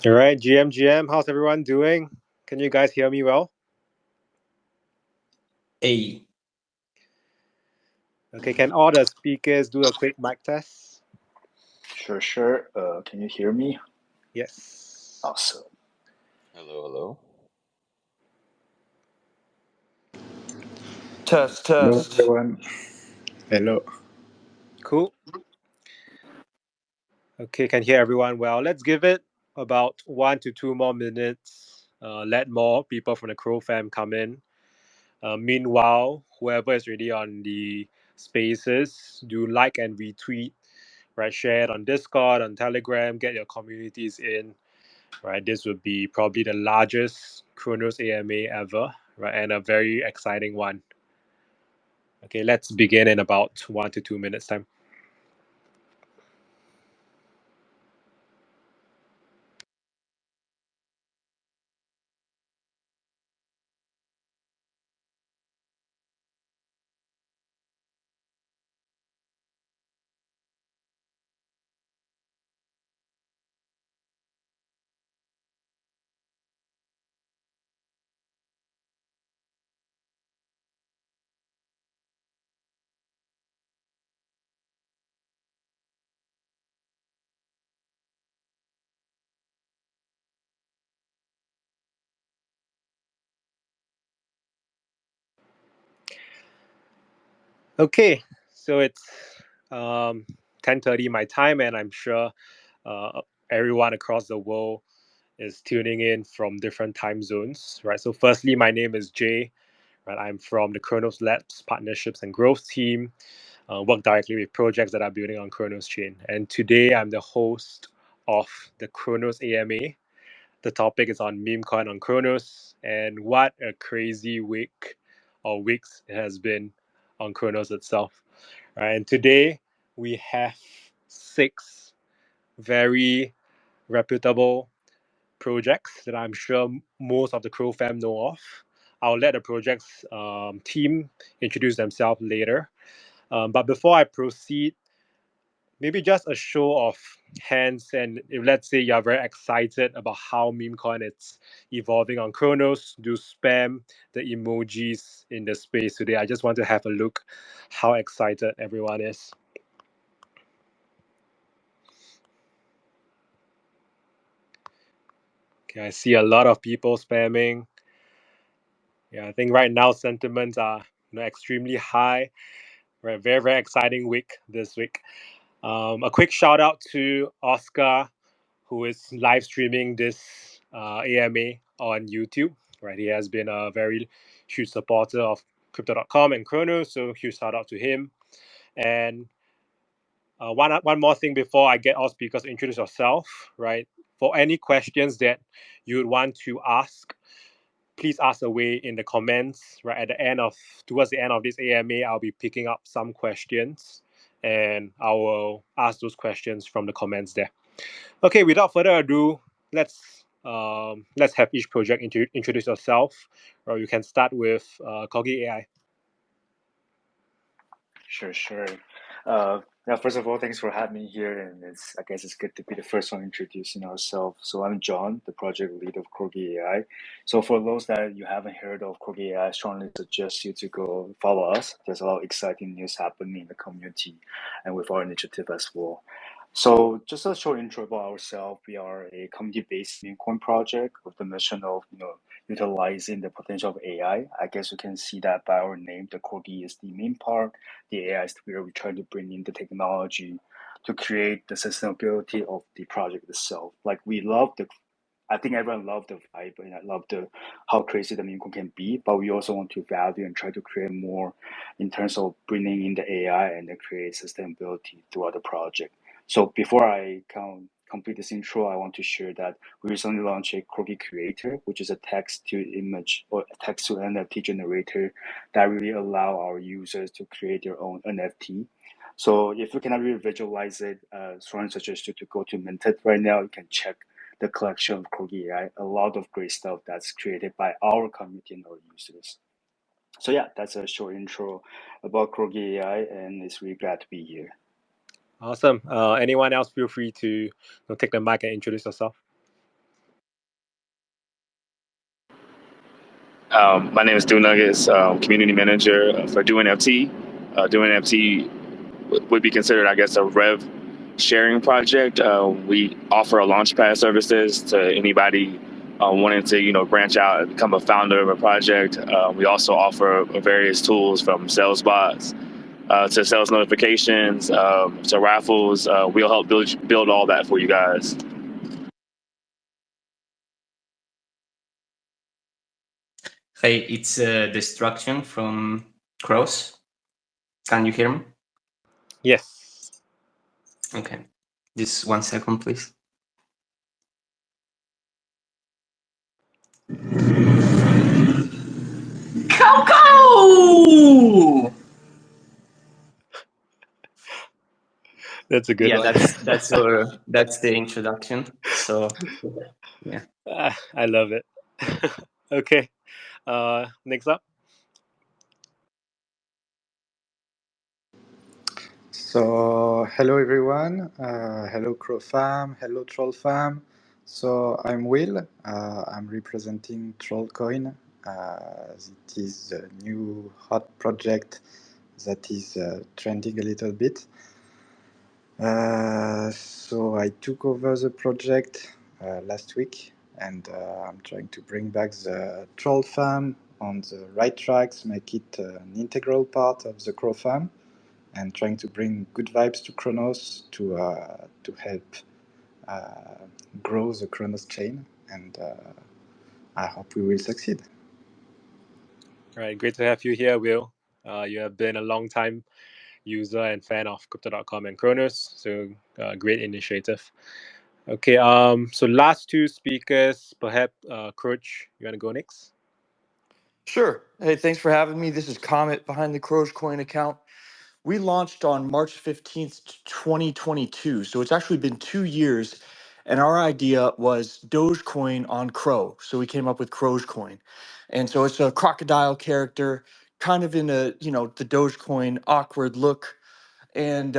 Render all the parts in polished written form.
All right, GM, how's everyone doing? Can you guys hear me well? A. Okay, can all the speakers do a quick mic test? Sure. Can you hear me? Yes. Awesome. Hello. Test. Hello, everyone. Hello. Cool. Okay, can hear everyone well. Let's give it about 1 to 2 more minutes. Let more people from the Crow fam come in. Meanwhile, whoever is already on the spaces, do like and retweet, right? Share it on Discord, on Telegram, get your communities in. Right, this would be probably the largest Cronos AMA ever, right, and a very exciting one. Okay, let's begin in about 1 to 2 minutes time. Okay, so it's 10:30 my time, and I'm sure everyone across the world is tuning in from different time zones, right? So, firstly, my name is Jay, right? I'm from the Cronos Labs Partnerships and Growth team. Work directly with projects that are building on Cronos chain, and today I'm the host of the Cronos AMA. The topic is on Memecoin on Cronos, and what a crazy week or weeks it has been on Cronos itself. Right, and today we have 6 very reputable projects that I'm sure most of the Crow fam know of. I'll let the projects team introduce themselves later. But before I proceed, maybe just a show of hands, and if let's say you're very excited about how memecoin is evolving on Cronos, do spam the emojis in the space today. I just want to have a look how excited everyone is. Okay, I see a lot of people spamming. Yeah, I think right now sentiments are extremely high. Right, very exciting week this week. A quick shout out to Oscar, who is live streaming this AMA on YouTube. Right, he has been a very huge supporter of Crypto.com and Cronos, so huge shout out to him. And one more thing before I get all speakers to introduce yourself. Right, for any questions that you would want to ask, please ask away in the comments. Right at the end of towards the end of this AMA, I'll be picking up some questions, and I will ask those questions from the comments there. Okay, without further ado, let's have each project introduce yourself. Or you can start with CorgiAI. Sure. Yeah, first of all, thanks for having me here, and I guess it's good to be the first one introducing ourselves. So I'm John, the project lead of CorgiAI. So for those that you haven't heard of CorgiAI, I strongly suggest you to go follow us. There's a lot of exciting news happening in the community and with our initiative as well. So just a short intro about ourselves. We are a community-based meme coin project with the mission of, utilizing the potential of AI. I guess you can see that by our name. The Corgi is the main part. The AI is where we try to bring in the technology to create the sustainability of the project itself. Like I think everyone loved the vibe and I love how crazy the meme coin can be, but we also want to value and try to create more in terms of bringing in the AI and then create sustainability throughout the project. So before I complete this intro, I want to share that we recently launched a Crogi Creator, which is a text to image or text to NFT generator that really allow our users to create their own NFT. So if you cannot really visualize it, strongly suggest you to go to Minted right now. You can check the collection of CorgiAI, a lot of great stuff that's created by our community and our users. So yeah, that's a short intro about CorgiAI, and it's really glad to be here. Awesome. Anyone else feel free to take the mic and introduce yourself. My name is Stu Nuggets, community manager for Do NFT. Do NFT would be considered, I guess, a rev sharing project. We offer a launchpad services to anybody wanting to, branch out and become a founder of a project. We also offer various tools from sales bots to sales notifications to raffles. We'll help build all that for you guys. Hey, it's Destruction from Cross. Can you hear me? Yes. Okay. Just 1 second, please. Coco! That's a good one. That's the introduction. So yeah. I love it. Okay. Next up. So, hello everyone. Hello Crow Fam. Hello Troll Fam. So, I'm Will. I'm representing Trollcoin. It is a new hot project that is trending a little bit. So, I took over the project last week, and I'm trying to bring back the Troll Fam on the right tracks, make it an integral part of the Crow Fam, and trying to bring good vibes to Cronos to help grow the Cronos chain, and I hope we will succeed. All right, great to have you here, Will. You have been a long time user and fan of Crypto.com and Cronos, so great initiative. Okay, so last two speakers, perhaps Croach, you want to go next? Sure. Hey, thanks for having me. This is Comet behind the Crogecoin account. We launched on March 15th, 2022. So it's actually been 2 years. And our idea was Dogecoin on Crow. So we came up with Crogecoin. And so it's a crocodile character, kind of in a, the Dogecoin awkward look. And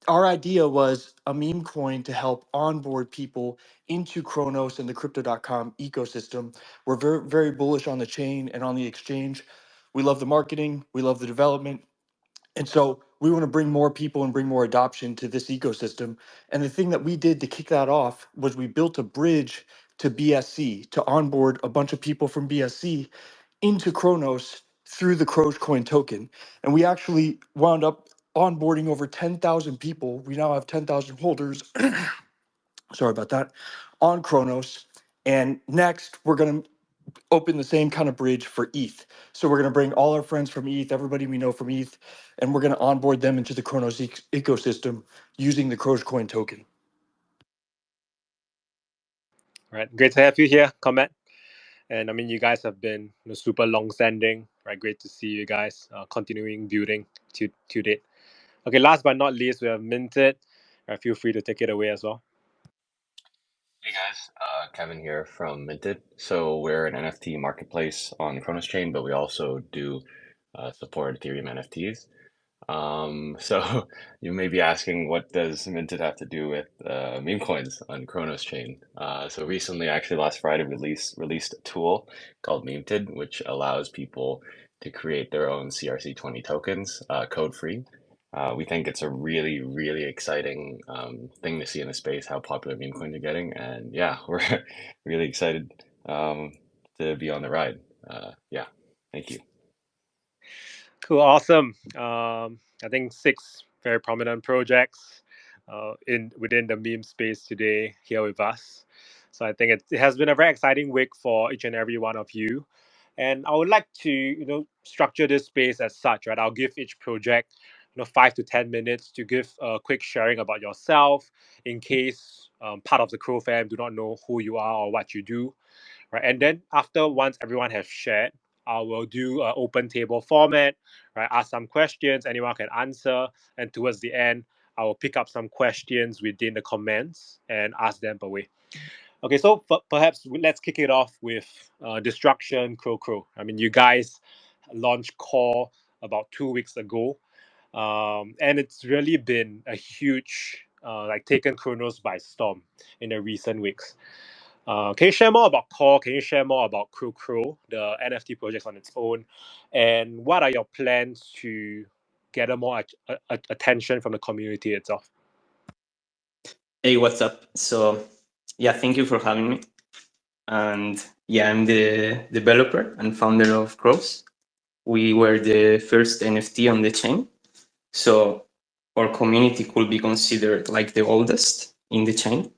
our idea was a meme coin to help onboard people into Cronos and the crypto.com ecosystem. We're very, very bullish on the chain and on the exchange. We love the marketing, we love the development. And so we want to bring more people and bring more adoption to this ecosystem. And the thing that we did to kick that off was we built a bridge to BSC to onboard a bunch of people from BSC into Cronos through the Crogecoin token. And we actually wound up onboarding over 10,000 people. We now have 10,000 holders. Sorry about that. On Cronos. And next, we're going to open the same kind of bridge for ETH. So we're going to bring all our friends from ETH, everybody we know from ETH, and we're going to onboard them into the Cronos ecosystem using the Crogecoin token. All right, great to have you here, Comet. And I mean, you guys have been super long-standing, right? Great to see you guys continuing building to date. Okay, last but not least, we have Minted. Feel free to take it away as well. Hey guys, Kevin here from Minted. So we're an NFT marketplace on Cronos Chain, but we also do support Ethereum NFTs. So you may be asking, what does Minted have to do with meme coins on Cronos Chain? So recently, actually last Friday, released a tool called Memeted, which allows people to create their own CRC20 tokens, code-free. We think it's a really, really exciting thing to see in the space, how popular meme coins are getting. And yeah, we're really excited to be on the ride. Yeah, thank you. Cool, awesome. I think 6 very prominent projects within the meme space today here with us. So I think it has been a very exciting week for each and every one of you. And I would like to, structure this space as such, right? I'll give each project, 5 to 10 minutes to give a quick sharing about yourself in case part of the Crow fam do not know who you are or what you do, right? And then once everyone has shared, I will do an open table format, right? Ask some questions, anyone can answer, and towards the end, I will pick up some questions within the comments and ask them away. Okay, so perhaps let's kick it off with Destruction Cro Crow. I mean, you guys launched Core about 2 weeks ago, and it's really been a huge, taken Cronos by storm in the recent weeks. Can you share more about Core? Can you share more about Cro Crow, the NFT project on its own, and what are your plans to gather more attention from the community itself? Hey, what's up? So, yeah, thank you for having me. And yeah, I'm the developer and founder of Crows. We were the first NFT on the chain. So our community could be considered like the oldest in the chain.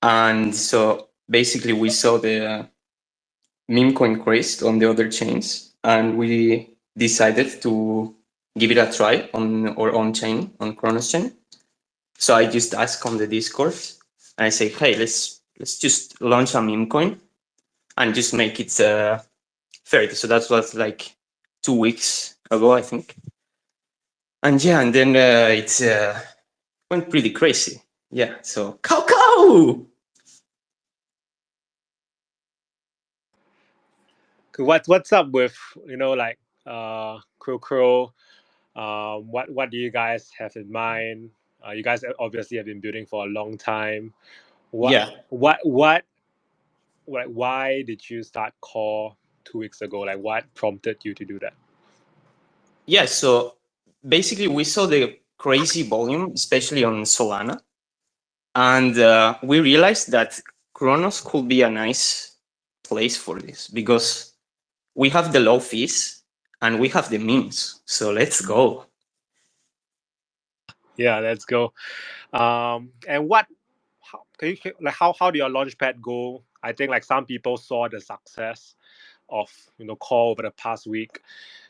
And so basically we saw the meme coin craze on the other chains, and we decided to give it a try on our own chain, on Cronos chain. So I just asked on the Discord, and I say, hey, let's just launch a meme coin and just make it fair. So that was like 2 weeks ago, I think. And yeah, and then it went pretty crazy. Yeah, so cow. What's up with like Cro Crow? What do you guys have in mind? You guys obviously have been building for a long time. Yeah. Why did you start Core 2 weeks ago? Like, what prompted you to do that? Yeah, so basically we saw the crazy volume, especially on Solana. And we realized that Cronos could be a nice place for this because we have the low fees and we have the memes. So let's go. Yeah, let's go. And how do your launchpad go? I think like some people saw the success of Core over the past week.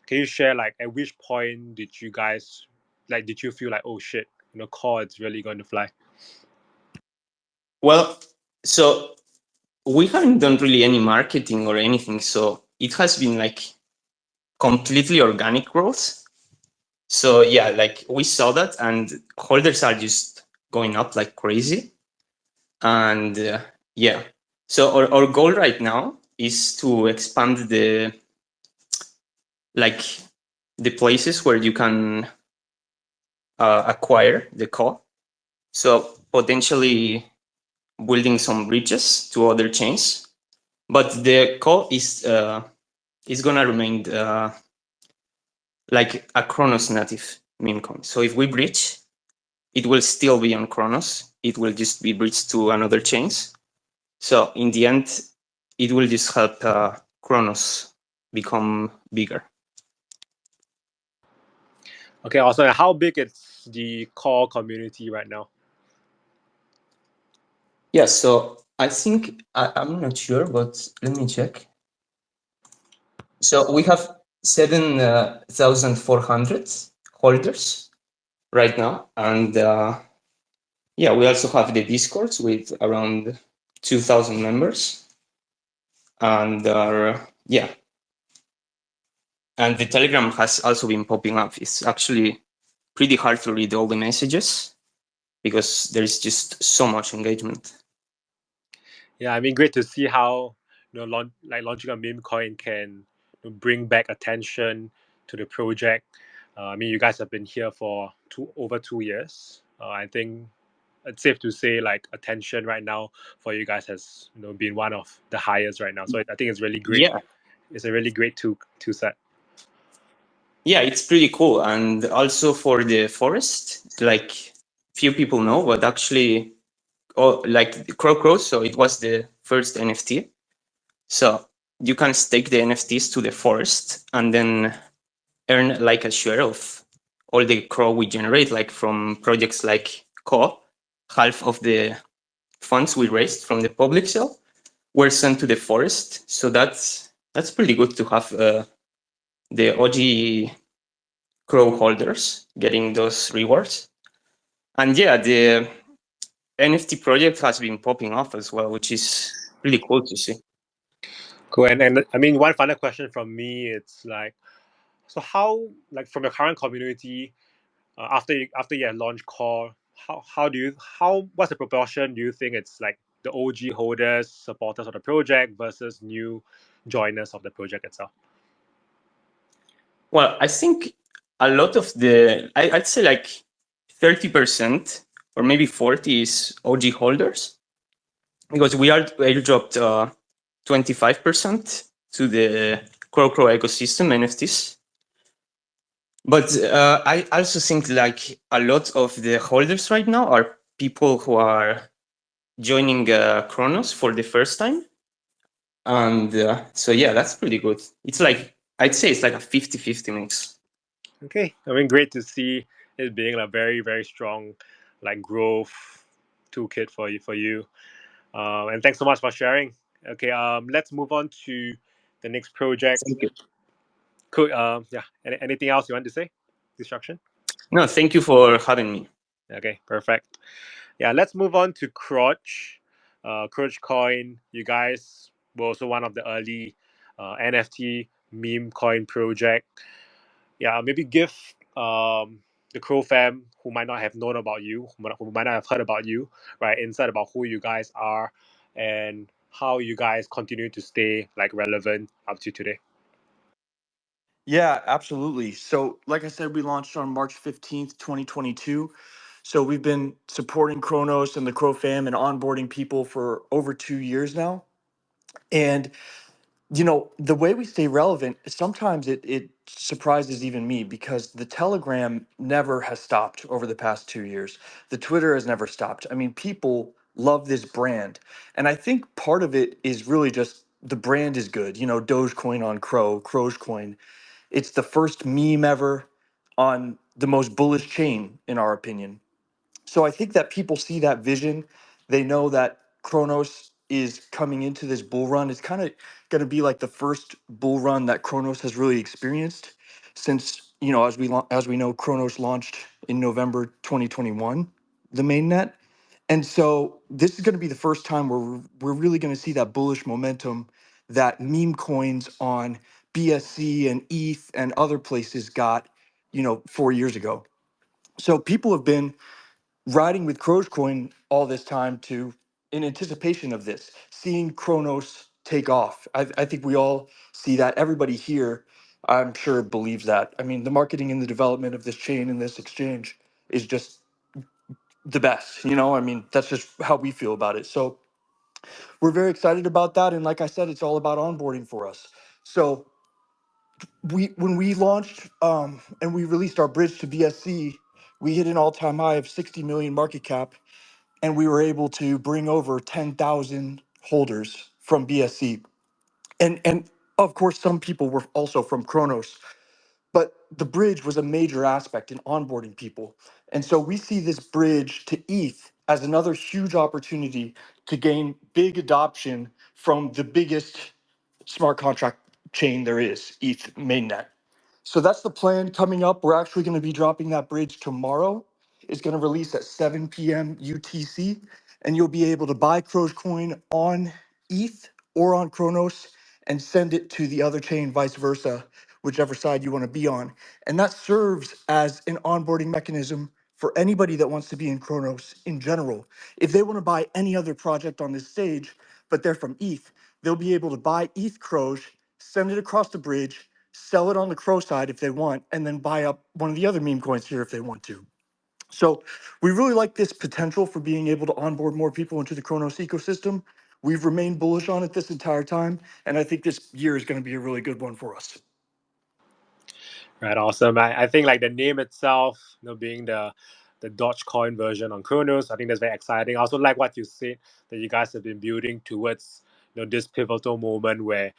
Can you share like at which point did you guys did you feel like, oh shit, Core it's really going to fly? Well, so we haven't done really any marketing or anything. So it has been like completely organic growth. So yeah, like we saw that and holders are just going up like crazy. And yeah, so our goal right now is to expand the places where you can acquire the core. So potentially building some bridges to other chains, but the core is gonna remain like a Cronos-Native meme coin. So if we bridge, it will still be on Cronos. It will just be bridged to another chains. So in the end, it will just help Cronos become bigger. Okay, also how big is the Core community right now? Yeah, so I think I'm not sure, but let me check. So we have 7,400 holders right now, and yeah, we also have the Discords with around 2,000 members, and yeah, and the Telegram has also been popping up. It's actually pretty hard to read all the messages because there's just so much engagement. Yeah, I mean, great to see how launching a meme coin can bring back attention to the project. I mean, you guys have been here for over 2 years. I think it's safe to say like attention right now for you guys has been one of the highest right now. So I think it's really great. Yeah, It's a really great two set. yeah, it's pretty cool. And also for the forest, like few people know, but actually, like Cro Crow, so it was the first NFT. So you can stake the NFTs to the forest and then earn like a share of all the crow we generate, like from projects like Co. Half of the funds we raised from the public sale were sent to the forest. So that's pretty good to have the OG Crow holders getting those rewards. And yeah, the NFT project has been popping off as well, which is really cool to see. Cool. And I mean, one final question from me, it's like, so how, like from your current community, after you have launched Core, what's the proportion do you think it's like the OG holders, supporters of the project versus new joiners of the project itself? Well, I think a lot of I'd say like 30% or maybe 40 is OG holders. because we are airdropped 25% to the Cro Crow ecosystem NFTs. But I also think like a lot of the holders right now are people who are joining Cronos for the first time. And so, yeah, that's pretty good. It's like, I'd say it's like a 50-50 mix. Okay, I mean, great to see it being a very, very strong, like, growth toolkit for you. And thanks so much for sharing. Okay, let's move on to the next project. Thank you. Cool. Yeah. Anything else you want to say? Destruction. No, thank you for having me. Okay, perfect. Yeah, let's move on to Crotch. Crotch Coin. You guys were also one of the early NFT meme coin project. Yeah, maybe give the Crow fam who might not have known about you, who might not have heard about you, right, insight about who you guys are and how you guys continue to stay like relevant up to today. Yeah, absolutely. So, like I said, we launched on March 15th, 2022. So, we've been supporting Kronos and the Crow fam and onboarding people for over 2 years now. And the way we stay relevant, sometimes it surprises even me because the Telegram never has stopped over the past 2 years. The Twitter has never stopped. I mean, people love this brand. And I think part of it is really just the brand is good. Dogecoin on Crow's coin. It's the first meme ever on the most bullish chain, in our opinion. So I think that people see that vision. They know that Kronos is coming into this bull run. It's kind of going to be like the first bull run that Kronos has really experienced since, as we know, Kronos launched in November 2021, the mainnet. And so this is going to be the first time where we're really going to see that bullish momentum that meme coins on BSC and ETH and other places got, 4 years ago. So people have been riding with Crogecoin all this time in anticipation of this, seeing Kronos take off. I think we all see that. Everybody here, I'm sure, believes that. I mean, the marketing and the development of this chain and this exchange is just the best. I mean, that's just how we feel about it. So we're very excited about that. And like I said, it's all about onboarding for us. So when we launched and we released our bridge to BSC, we hit an all-time high of 60 million market cap, and we were able to bring over 10,000 holders from BSC. And of course, some people were also from Kronos, but the bridge was a major aspect in onboarding people. And so we see this bridge to ETH as another huge opportunity to gain big adoption from the biggest smart contract chain there is, ETH mainnet. So that's the plan coming up. We're actually going to be dropping that bridge tomorrow. It's going to release at 7 p.m. UTC, and you'll be able to buy Crows Coin on ETH or on Kronos and send it to the other chain, vice versa, whichever side you want to be on. And that serves as an onboarding mechanism for anybody that wants to be in Kronos in general. If they want to buy any other project on this stage, but they're from ETH, they'll be able to buy ETH Crows, send it across the bridge, sell it on the Crow side if they want, and then buy up one of the other meme coins here if they want to. So we really like this potential for being able to onboard more people into the Kronos ecosystem. We've remained bullish on it this entire time, and I think this year is going to be a really good one for us. Right, awesome. I think like the name itself, being the Dogecoin version on Cronos, I think that's very exciting. I also like what you said that you guys have been building towards this pivotal moment where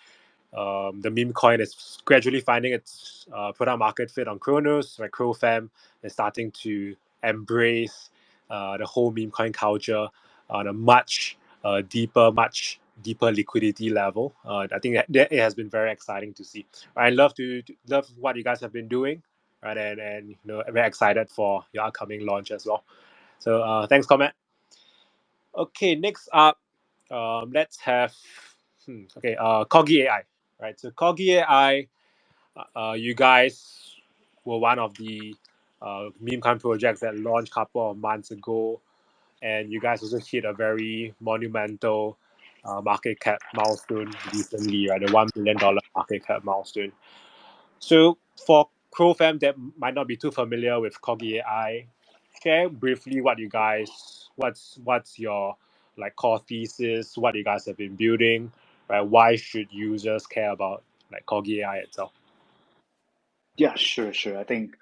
the meme coin is gradually finding its product market fit on Cronos, where CrowFam is starting to embrace the whole meme coin culture on a much deeper liquidity level. I think that it has been very exciting to see. I love what you guys have been doing, right? And I'm very excited for your upcoming launch as well. So thanks, comment. Okay, next up, let's have CorgiAI, right? So CorgiAI, you guys were one of the meme coin projects that launched a couple of months ago, and you guys also hit a very monumental market cap milestone recently, right? The $1 billion market cap milestone. So for Crow fam that might not be too familiar with CorgiAI, share briefly what's your like core thesis, what you guys have been building, right? Why should users care about like CorgiAI itself? Yeah, sure. I think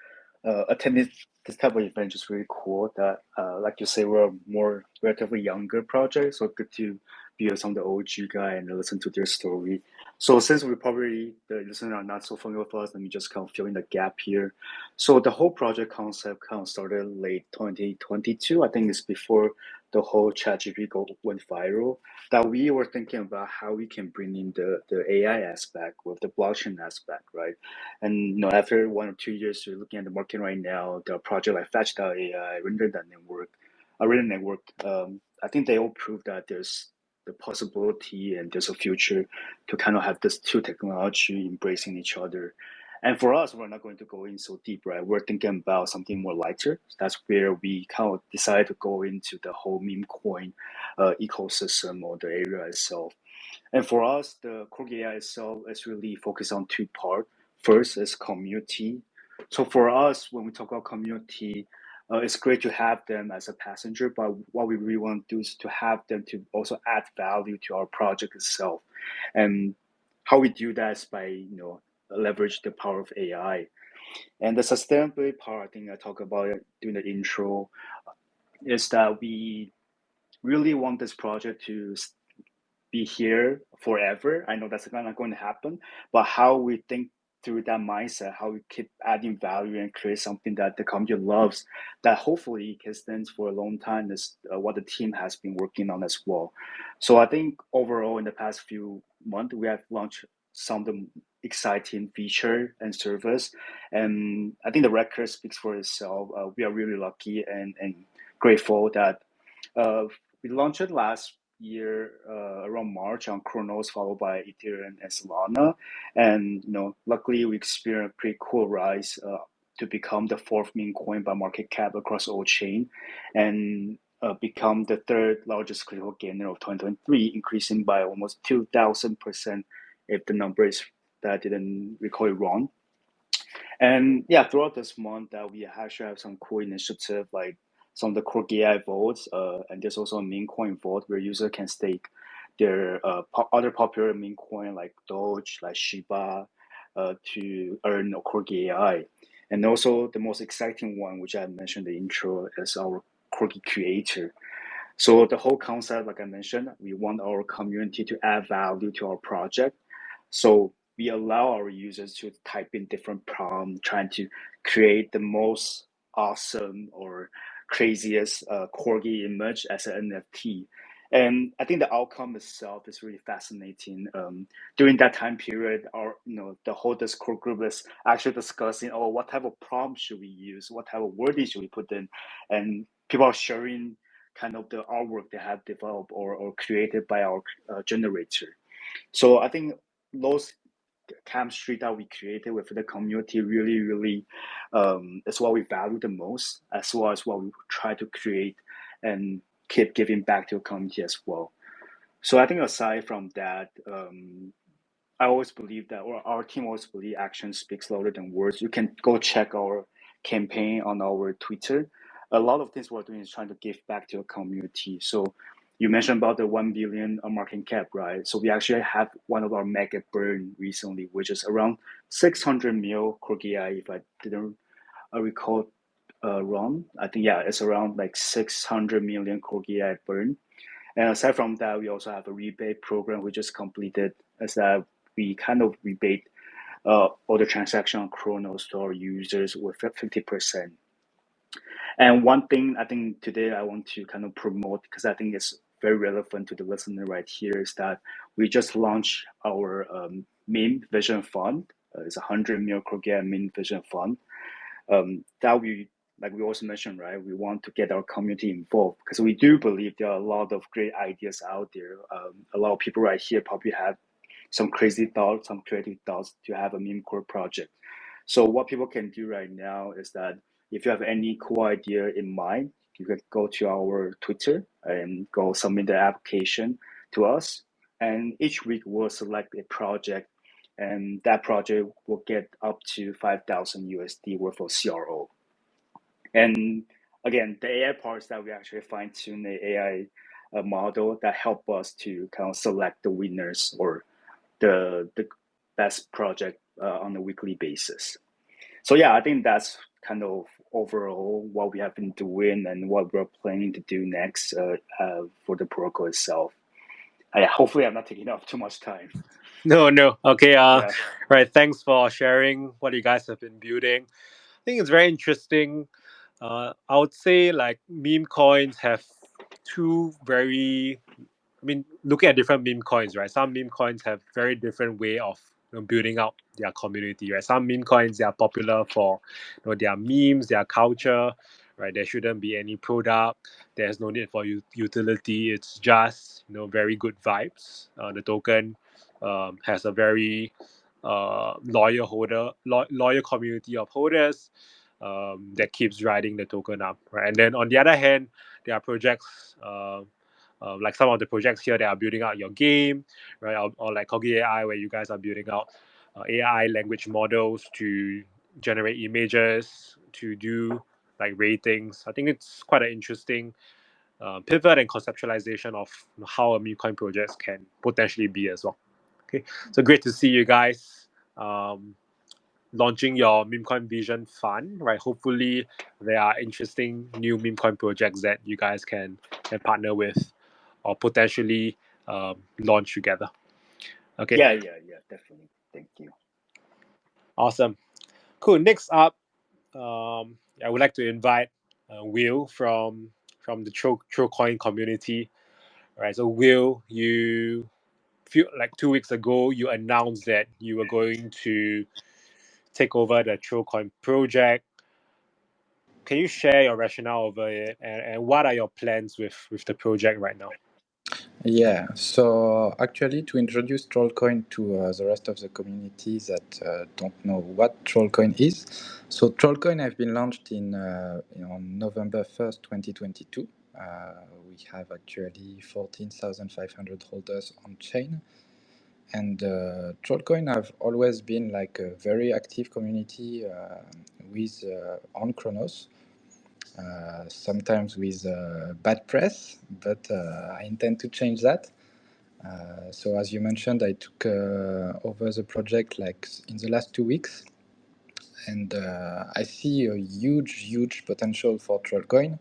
attending this type of event is really cool. That, like you say, we're a more relatively younger project, so good to be with some of the OG guy and listen to their story. So since we probably the listeners are not so familiar with us, let me just kind of fill in the gap here. So the whole project concept kind of started late 2022. I think it's before the whole ChatGPT went viral. That we were thinking about how we can bring in the AI aspect with the blockchain aspect, right? And after 1 or 2 years, you're looking at the market right now. The project like Fetch.ai, Render Network, I think they all prove that there's the possibility and there's a future to kind of have this two technology embracing each other. And for us, we're not going to go in so deep, right? We're thinking about something more lighter. That's where we kind of decided to go into the whole meme coin ecosystem or the area itself. And for us, the CorgiAI itself is really focused on two parts. First is community. So for us, when we talk about community, it's great to have them as a passenger, but what we really want to do is to have them to also add value to our project itself. And how we do that is by leverage the power of AI. And the sustainability part, I think I talked about it during the intro, is that we really want this project to be here forever. I know that's not going to happen, but how we think through that mindset, how we keep adding value and create something that the community loves, that hopefully can stand for a long time, is what the team has been working on as well. So I think overall in the past few months, we have launched some of the exciting feature and service, and I think the record speaks for itself. We are really lucky and grateful that uh, we launched it last year around March on Cronos, followed by Ethereum and Solana. And luckily we experienced a pretty cool rise to become the fourth meme coin by market cap across all chain, and become the third largest crypto gainer of 2023, increasing by almost 2,000% if the number is that I didn't recall it wrong. And yeah, throughout this month, we actually have some cool initiative like some of the CorgiAI votes, and there's also a meme coin vote where user can stake their other popular meme coin like Doge, like Shiba, to earn a CorgiAI. And also the most exciting one, which I mentioned in the intro, is our Corgi Creator. So the whole concept, like I mentioned, we want our community to add value to our project. So we allow our users to type in different prompts, trying to create the most awesome or craziest corgi image as an NFT. And I think the outcome itself is really fascinating. During that time period, the whole Discord group is actually discussing, oh, what type of prompt should we use? What type of wording should we put in? And people are sharing kind of the artwork they have developed or created by our generator. So I think those chemistry that we created with the community really is what we value the most, as well as what we try to create and keep giving back to the community as well. So I think aside from that, I always believe that, or our team always believe, action speaks louder than words. You can go check our campaign on our Twitter. A lot of things we're doing is trying to give back to a community. So you mentioned about the 1 billion market cap, right? So we actually have one of our mega burn recently, which is around 600 mil CorgiAI, if I didn't recall wrong. I think, yeah, it's around like 600 million CorgiAI burn. And aside from that, we also have a rebate program we just completed, as that we kind of rebate all the transaction on Cronos to our users with 50%. And one thing I think today I want to kind of promote, because I think it's very relevant to the listener right here, is that we just launched our meme vision fund. It's 100 mil CorgiAI meme vision fund. That we, like we also mentioned, right? We want to get our community involved because we do believe there are a lot of great ideas out there. A lot of people right here probably have some crazy thoughts, some creative thoughts to have a meme core project. So what people can do right now is that if you have any cool idea in mind, you can go to our Twitter and go submit the application to us. And each week we'll select a project, and that project will get up to 5,000 USD worth of CRO. And again, the AI parts that we actually fine tune the AI a model that help us to kind of select the winners or the best project on a weekly basis. So yeah, I think that's kind of overall what we have been doing and what we're planning to do next for the protocol itself. Hopefully, I'm not taking up too much time. No. Okay. Yeah. Right. Thanks for sharing what you guys have been building. I think it's very interesting. I would say like meme coins have two very. I mean, looking at different meme coins, right? Some meme coins have very different way of building out their community, right? Some meme coins they are popular for their memes, their culture, right? There shouldn't be any product. There's no need for utility. It's just very good vibes. The token has a very loyal community of holders that keeps riding the token up, right? And then on the other hand, there are projects. Like some of the projects here that are building out your game, right? Or like CorgiAI, where you guys are building out AI language models to generate images, to do like ratings. I think it's quite an interesting pivot and conceptualization of how a meme coin projects can potentially be as well. Okay, so great to see you guys launching your Memecoin Vision Fund, right? Hopefully, there are interesting new Memecoin projects that you guys can partner with or potentially launch together. Okay. Yeah, definitely. Thank you. Awesome. Cool. Next up, I would like to invite Will from the Trocoin community. Right. So Will, you few like 2 weeks ago, you announced that you were going to take over the Trocoin project. Can you share your rationale over it, and what are your plans with the project right now? Yeah, so actually, to introduce Trollcoin to the rest of the community that don't know what Trollcoin is, so Trollcoin have been launched on November 1st, 2022. We have actually 14,500 holders on chain, and Trollcoin have always been like a very active community with on Cronos. Sometimes with bad press, but I intend to change that. So as you mentioned, I took over the project like in the last 2 weeks, and I see a huge potential for Trollcoin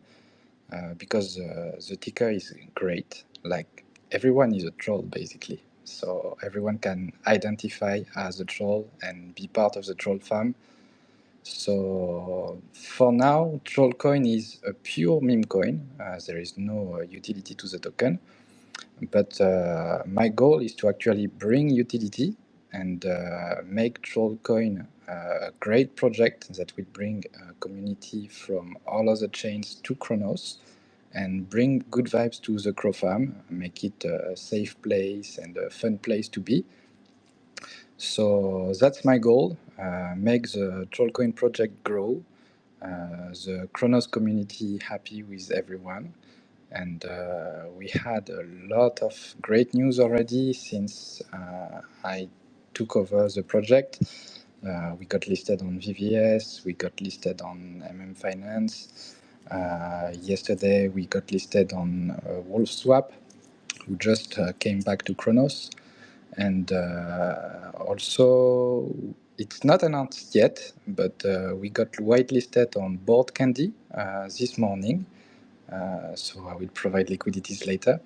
because the ticker is great. Like everyone is a troll basically, so everyone can identify as a troll and be part of the troll farm. So for now, Trollcoin is a pure meme coin. There is no utility to the token. But my goal is to actually bring utility and make Trollcoin a great project that will bring a community from all other chains to Cronos and bring good vibes to the Crow farm, make it a safe place and a fun place to be. So that's my goal, make the Trollcoin project grow, the Cronos community happy with everyone. And we had a lot of great news already since I took over the project. We got listed on VVS, we got listed on Finance. Yesterday we got listed on WolfSwap, who just came back to Cronos. And also, it's not announced yet, but we got whitelisted on Board Candy this morning. So I will provide liquidities later.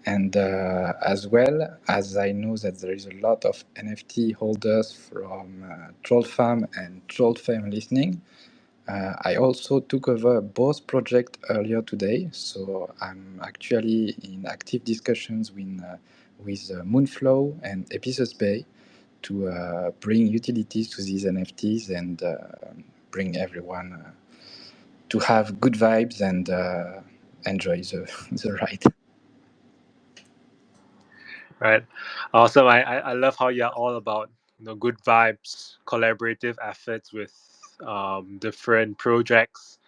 And as well as I know that there is a lot of NFT holders from Troll Farm and Troll Farm listening, I also took over both projects earlier today. So I'm actually in active discussions with Moonflow and Epicus Bay to bring utilities to these NFTs and bring everyone to have good vibes and enjoy the ride. Right. Awesome. I love how you're all about good vibes, collaborative efforts with different projects.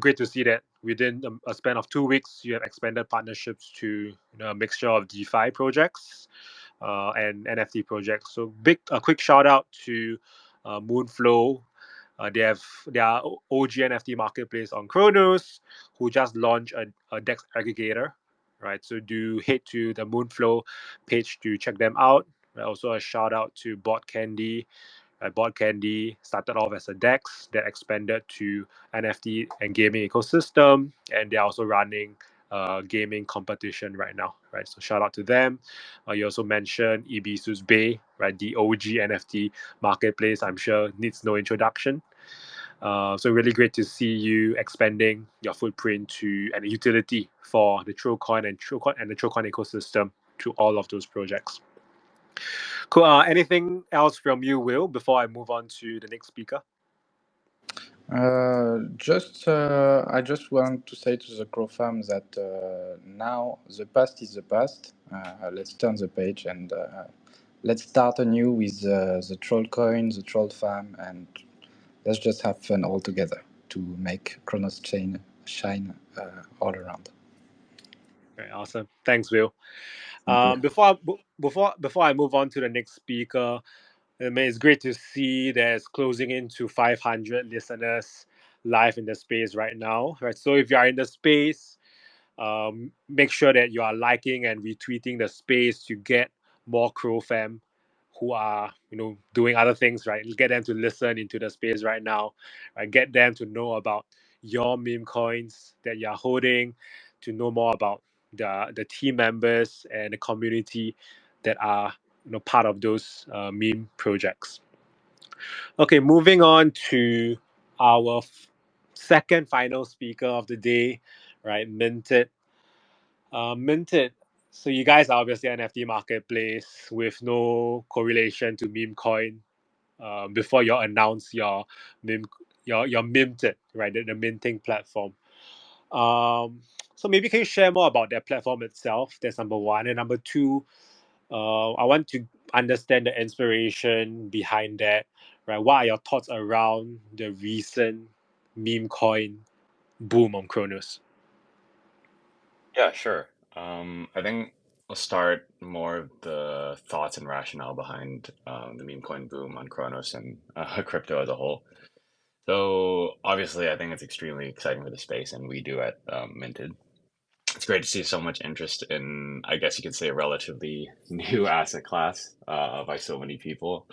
Great to see that within a span of 2 weeks, you have expanded partnerships to a mixture of DeFi projects and NFT projects. So a quick shout out to Moonflow. They have their OG NFT marketplace on Cronos, who just launched a DEX aggregator, right? So do head to the Moonflow page to check them out. Also a shout out to Bot Candy. Bot Candy started off as a DEX that expanded to NFT and gaming ecosystem, and they're also running gaming competition right now, right? So shout out to them. You also mentioned Ibisus Bay, right? The OG NFT marketplace. I'm sure needs no introduction. So really great to see you expanding your footprint to and utility for the Trocoin and the Trocoin ecosystem to all of those projects. Cool. Anything else from you, Will, before I move on to the next speaker? I just want to say to the Crow Farm that now the past is the past. Let's turn the page and let's start anew with the troll coin, the troll farm, and let's just have fun all together to make Cronos chain shine all around. Very awesome. Thanks, Will. Thank you. Before I move on to the next speaker, it's great to see there's closing into 500 listeners live in the space right now. Right. So if you are in the space, make sure that you are liking and retweeting the space to get more Crow fam who are doing other things, right? Get them to listen into the space right now, right? Get them to know about your meme coins that you're holding, to know more about the team members and the community that are part of those meme projects. Okay, moving on to our second final speaker of the day, right? Minted. Minted. So you guys are obviously an NFT marketplace with no correlation to meme coin. Before you announce your meme, your minted, right? The minting platform. So maybe can you share more about that platform itself? That's number one, and number two, I want to understand the inspiration behind that. Right? What are your thoughts around the recent meme coin boom on Cronos? Yeah, sure. I think we'll start more of the thoughts and rationale behind the meme coin boom on Cronos and crypto as a whole. So obviously, I think it's extremely exciting for the space, and we do at Minted. It's great to see so much interest in, I guess you could say, a relatively new asset class by so many people.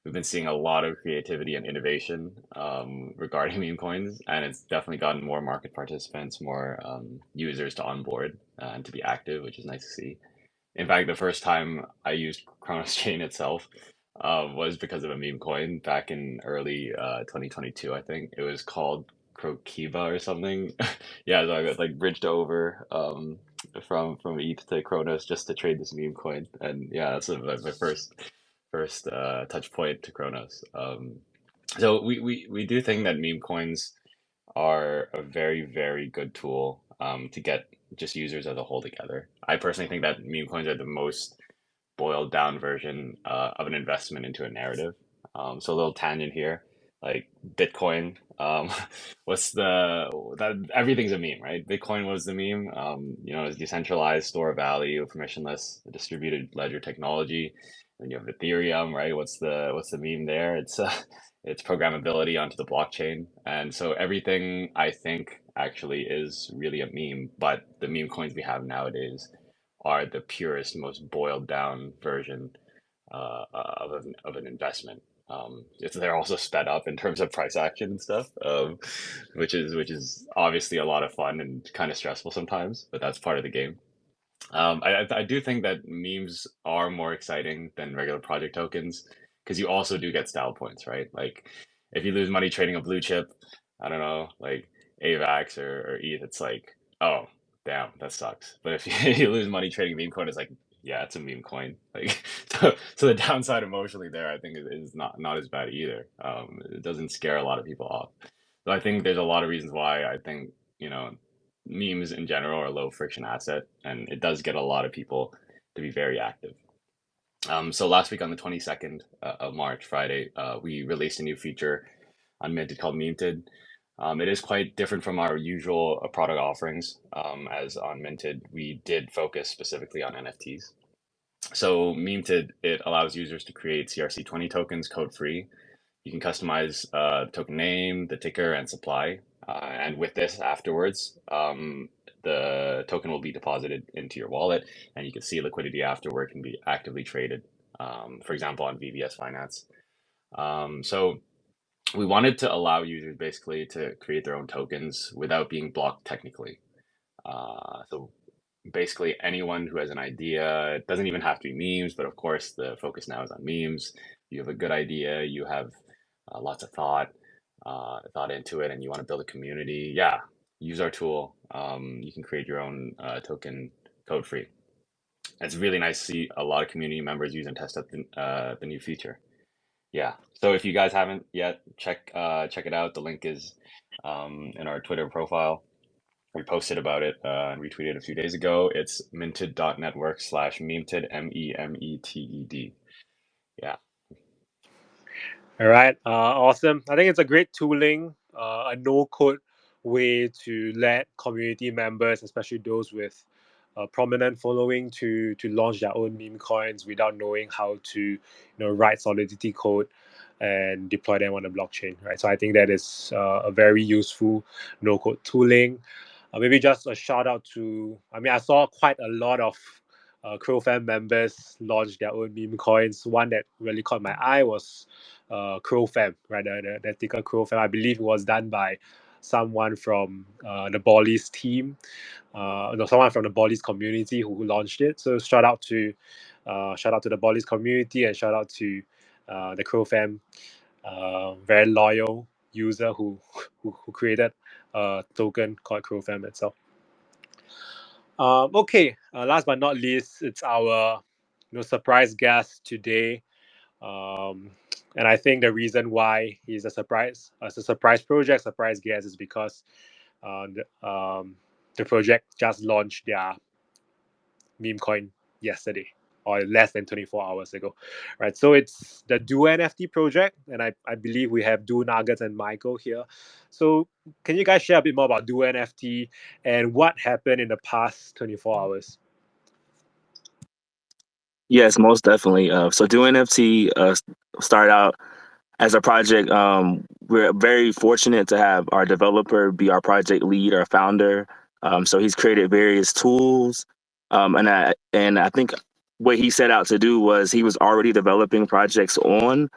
We've been seeing a lot of creativity and innovation regarding meme coins, and it's definitely gotten more market participants, more users to onboard and to be active, which is nice to see. In fact, the first time I used Cronos Chain itself was because of a meme coin back in early 2022, I think. It was called Crokiba or something. Yeah, so I got like bridged over from ETH to Cronos just to trade this meme coin. And yeah, that's my first touch point to Cronos. So we do think that meme coins are a very, very good tool to get just users as a whole together. I personally think that meme coins are the most boiled down version of an investment into a narrative. So a little tangent here, like Bitcoin. What's the that everything's a meme, right? Bitcoin was the meme. It's decentralized, store of value, permissionless, distributed ledger technology. Then you have Ethereum, right? What's the meme there? It's programmability onto the blockchain, and so everything I think actually is really a meme. But the meme coins we have nowadays are the purest, most boiled down version of an investment. They're also sped up in terms of price action and stuff, which is obviously a lot of fun and kind of stressful sometimes, but that's part of the game. I do think that memes are more exciting than regular project tokens because you also do get style points, right? Like if you lose money trading a blue chip, I don't know, like AVAX or ETH, it's like, oh, damn, that sucks. But if you lose money trading meme coin, it's like, yeah, it's a meme coin. Like, so the downside emotionally there, I think, is not as bad either. It doesn't scare a lot of people off. So I think there's a lot of reasons why I think, memes in general are a low friction asset, and it does get a lot of people to be very active. So last week on the 22nd of March, Friday, we released a new feature on Minted called Minted. It is quite different from our usual product offerings, as on Minted, we did focus specifically on NFTs. So Minted, it allows users to create CRC20 tokens code free. You can customize the token name, the ticker, and supply. And with this afterwards, the token will be deposited into your wallet, and you can see liquidity afterward can be actively traded, for example, on VBS Finance. So we wanted to allow users basically to create their own tokens without being blocked technically. So basically anyone who has an idea, it doesn't even have to be memes, but of course the focus now is on memes. You have a good idea, you have lots of thought into it, and you want to build a community, yeah, use our tool. You can create your own token code free. It's really nice to see a lot of community members use and test out the new feature. Yeah, so if you guys haven't yet, check it out. The link is in our Twitter profile. We posted about it and retweeted a few days ago. It's minted.network/memeted, MEMETED. Yeah. All right, awesome. I think it's a great tooling, a no-code way to let community members, especially those with a prominent following, to launch their own meme coins without knowing how to write Solidity code and deploy them on the blockchain. Right. So I think that is a very useful no-code tooling. Maybe just a shout out to. I mean, I saw quite a lot of Crow fam members launch their own meme coins. One that really caught my eye was Crow fam, right? The ticker Crow fam. I believe it was done by someone from the Bolly's team, no, someone from the Bolly's community who launched it. So shout out to the Bolly's community, and shout out to the Crow fam, very loyal user who created a token called Crow fam itself. Okay, last but not least, it's our surprise guest today. And I think the reason why he's a surprise, as a surprise project, surprise guest, is because the project just launched their meme coin yesterday, or less than 24 hours ago, right? So it's the Do NFT project, and I believe we have Do Nuggets and Michael here. So can you guys share a bit more about Do NFT and what happened in the past 24 hours? Yes, most definitely. So Do NFT started out as a project. We're very fortunate to have our developer be our project lead, our founder. So he's created various tools, and I think what he set out to do was he was already developing projects on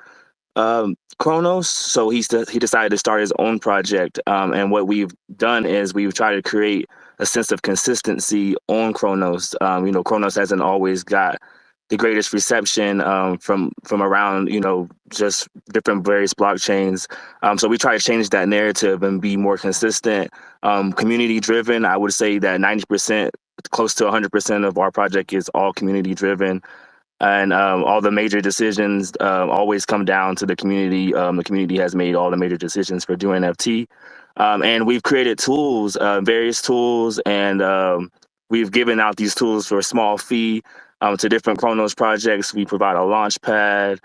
Cronos, so he decided to start his own project. And what we've done is we've tried to create a sense of consistency on Cronos. Cronos hasn't always got the greatest reception from around just different various blockchains. So we try to change that narrative and be more consistent, community driven. I would say that 90%, close to 100% of our project is all community driven. And all the major decisions always come down to the community. The community has made all the major decisions for doing NFT. And we've created tools, various tools, and we've given out these tools for a small fee to different Cronos projects. We provide a launch pad.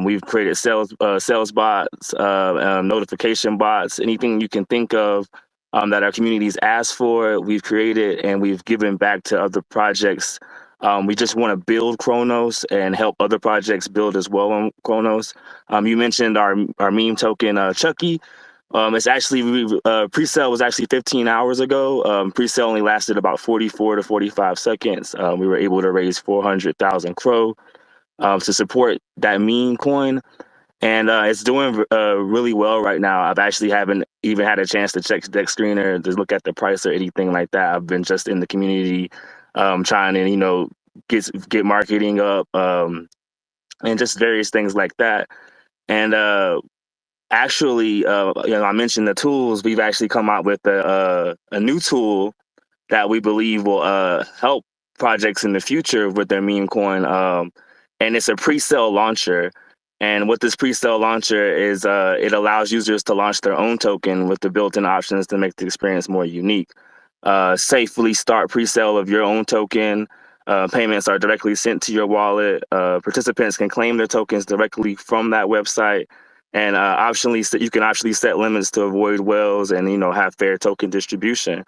We've created sales bots, notification bots, anything you can think of that our communities ask for, we've created and we've given back to other projects. We just want to build Cronos and help other projects build as well on Cronos. You mentioned our meme token, Chucky. It's actually pre-sale was actually 15 hours ago. Pre-sale only lasted about 44 to 45 seconds. We were able to raise 400,000 Cro to support that meme coin. And it's doing really well right now. I've actually haven't even had a chance to check Dex Screener to look at the price or anything like that. I've been just in the community trying to, get marketing up and just various things like that. And actually, I mentioned the tools. We've actually come out with a new tool that we believe will help projects in the future with their meme coin. And it's a pre-sale launcher. And what this pre-sale launcher is, it allows users to launch their own token with the built-in options to make the experience more unique. Safely start pre-sale of your own token. Payments are directly sent to your wallet. Participants can claim their tokens directly from that website. And you can optionally set limits to avoid whales and have fair token distribution.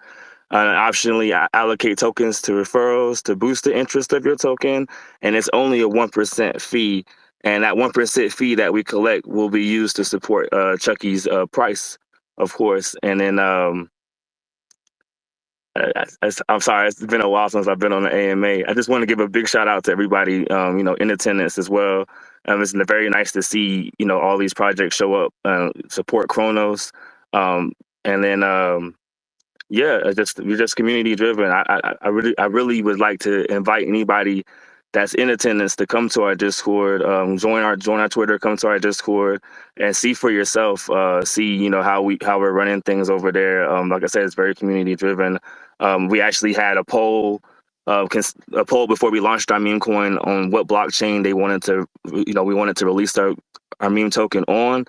Optionally allocate tokens to referrals to boost the interest of your token, and it's only a 1% fee. And that 1% fee that we collect will be used to support Chucky's price. of course. And then I'm sorry, it's been a while since I've been on the AMA. I just want to give a big shout out to everybody, in attendance as well. It's very nice to see, all these projects show up, support Cronos, and then yeah, we're just community driven. I really would like to invite anybody that's in attendance to come to our Discord, join our Twitter, come to our Discord, and see for yourself. See, how we're running things over there. Like I said, it's very community driven. We actually had a poll. A poll before we launched our meme coin on what blockchain they wanted to, we wanted to release our meme token on.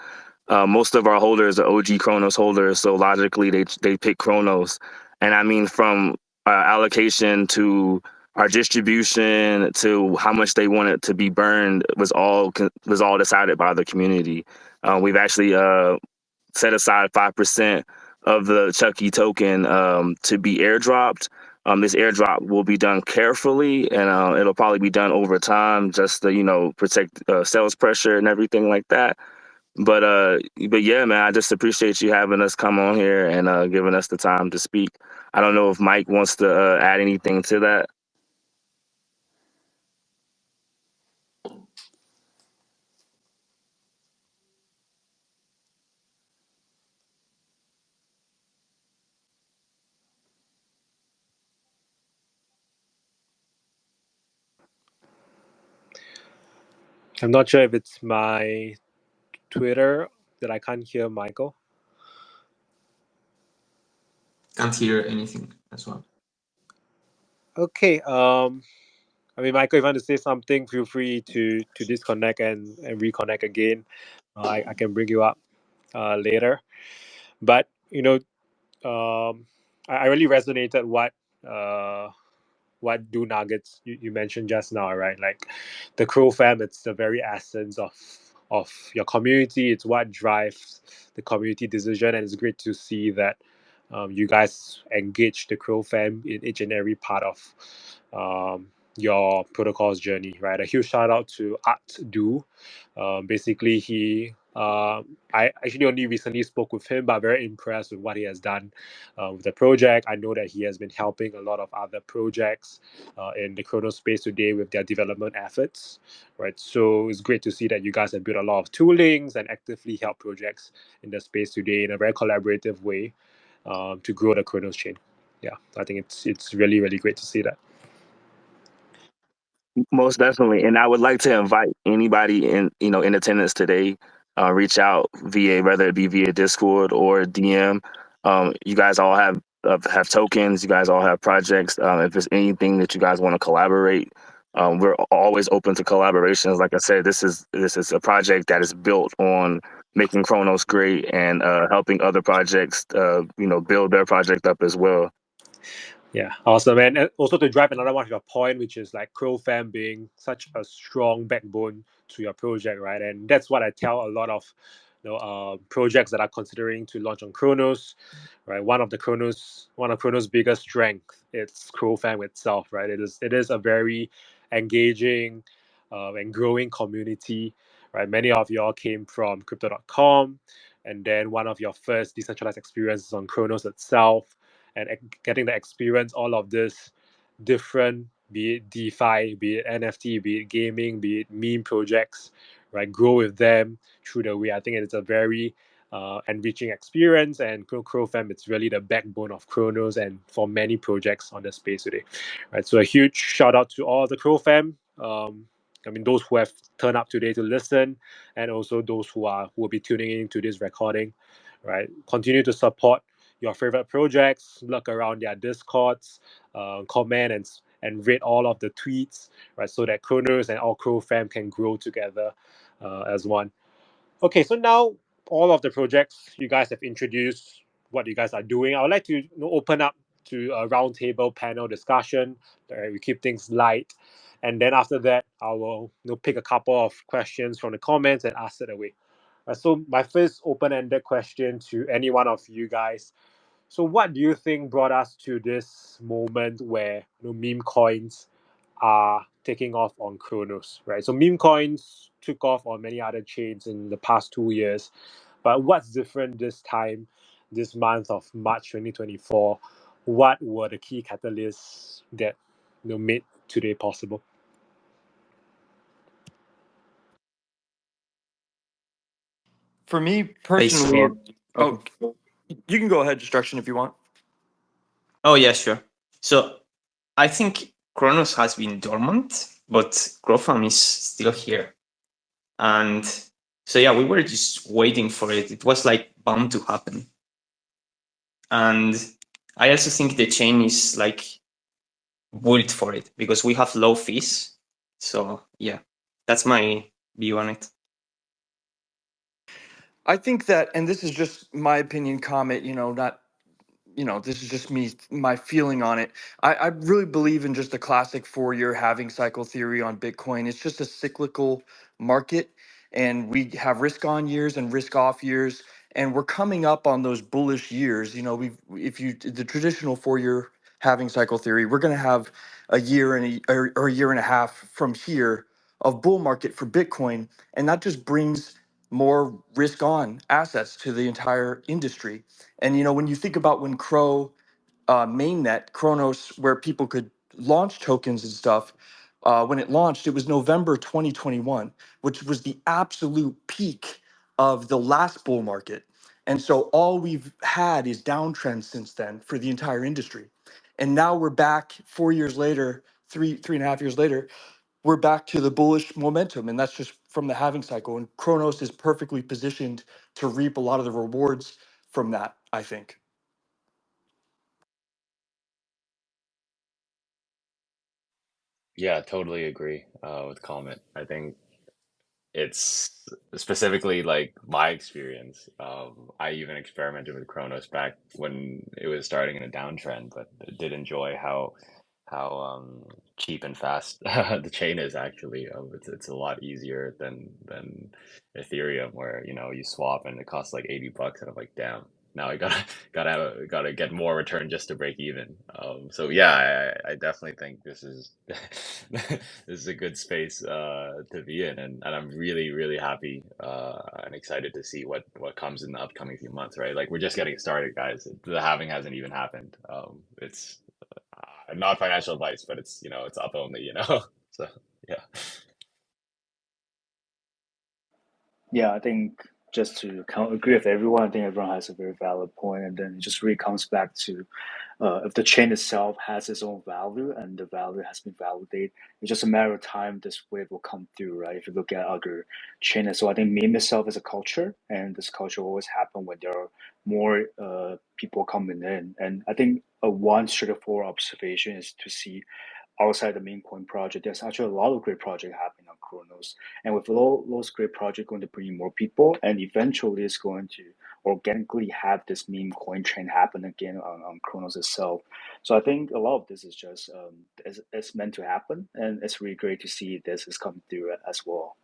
Most of our holders are OG Cronos holders, so logically they pick Cronos. And I mean, from allocation to our distribution to how much they want it to be burned was all decided by the community. We've actually set aside 5% of the Chucky token to be airdropped. This airdrop will be done carefully, and it'll probably be done over time, just to protect sales pressure and everything like that. But yeah, man, I just appreciate you having us come on here and giving us the time to speak. I don't know if Mike wants to add anything to that. I'm not sure if it's my Twitter that I can't hear Michael. Can't hear anything as well. Okay. I mean, Michael, if you want to say something, feel free to disconnect and reconnect again. I can bring you up later. But I really resonated what do nuggets you mentioned just now, right? Like the Crow fam, it's the very essence of your community. It's what drives the community decision, and it's great to see that you guys engage the Crow fam in each and every part of your protocol's journey, right? A huge shout out to Art Do. Basically, I actually only recently spoke with him, but very impressed with what he has done with the project. I know that he has been helping a lot of other projects in the Chronos space today with their development efforts, right? So it's great to see that you guys have built a lot of toolings and actively help projects in the space today in a very collaborative way to grow the Chronos chain. Yeah, I think it's really, really great to see that. Most definitely, and I would like to invite anybody in attendance today. Reach out via whether it be via Discord or DM. You guys all have tokens. You guys all have projects. If there's anything that you guys want to collaborate, we're always open to collaborations. Like I said, this is a project that is built on making Cronos great and helping other projects, build their project up as well. Yeah, awesome. And also to drive another one of your point, which is like Crow fam being such a strong backbone to your project, right? And that's what I tell a lot of projects that are considering to launch on Cronos, right? One of Cronos' biggest strength, it's Crow fam itself, right? It is a very engaging and growing community, right? Many of y'all came from crypto.com, and then one of your first decentralized experiences on Cronos itself, and getting to experience all of this different, be it DeFi, be it NFT, be it gaming, be it meme projects, right? Grow with them through the way. I think it's a very enriching experience, and Crow fam, it's really the backbone of Cronos and for many projects on the space today, right? So a huge shout out to all the Crow fam. I mean, those who have turned up today to listen, and also those who will be tuning in to this recording, right? Continue to support your favorite projects, look around their discords, comment and rate all of the tweets, right? So that Kronos and all Crow fam can grow together as one. Okay, so now all of the projects you guys have introduced, what you guys are doing, I would like to open up to a roundtable panel discussion. Right? We keep things light. And then after that, I will pick a couple of questions from the comments and ask it away. So my first open-ended question to any one of you guys. So what do you think brought us to this moment where meme coins are taking off on Cronos, right? So meme coins took off on many other chains in the past 2 years, but what's different this time this month of March 2024, what were the key catalysts that made today possible? For me personally, you can go ahead, Destruction, if you want. Oh yeah, sure. So I think Cronos has been dormant, but GrowFarm is still here. And so yeah, we were just waiting for it. It was like bound to happen. And I also think the chain is like built for it because we have low fees. So yeah, that's my view on it. I think that, and this is just my opinion, Comet, not, this is just me, my feeling on it. I really believe in just the classic 4-year halving cycle theory on Bitcoin. It's just a cyclical market, and we have risk on years and risk off years, and we're coming up on those bullish years. The traditional 4-year halving cycle theory, we're going to have a year or a year and a half from here of bull market for Bitcoin, and that just brings more risk on assets to the entire industry. And when you think about when mainnet Cronos, where people could launch tokens and stuff, when it launched, it was November 2021, which was the absolute peak of the last bull market. And so all we've had is downtrends since then for the entire industry. And now we're back 4 years later, three and a half years later, we're back to the bullish momentum, and that's just from the halving cycle. And Cronos is perfectly positioned to reap a lot of the rewards from that, I think. Yeah, totally agree with Comet. I think it's specifically like my experience. I even experimented with Kronos back when it was starting in a downtrend, but I did enjoy how cheap and fast the chain is actually. It's a lot easier than Ethereum, where you swap and it costs like $80, and I'm like, damn. Now I gotta gotta get more return just to break even. So yeah, I definitely think this is this is a good space to be in, and I'm really happy and excited to see what comes in the upcoming few months. Right, like we're just getting started, guys. The halving hasn't even happened. It's not financial advice, but it's up only. So yeah. Yeah, I think just to agree with everyone, I think everyone has a very valid point, and then it just really comes back to if the chain itself has its own value and the value has been validated, it's just a matter of time this wave will come through, right? If you look at other chains, so I think meme itself is a culture, and this culture will always happen when there are more people coming in. And I think one straightforward observation is to see outside the main coin project, there's actually a lot of great projects happening on Kronos. And with all those great projects going to bring in more people, and eventually it's going to organically have this meme coin trend happen again on Kronos itself. So I think a lot of this is just it's meant to happen, and it's really great to see this is coming through as well.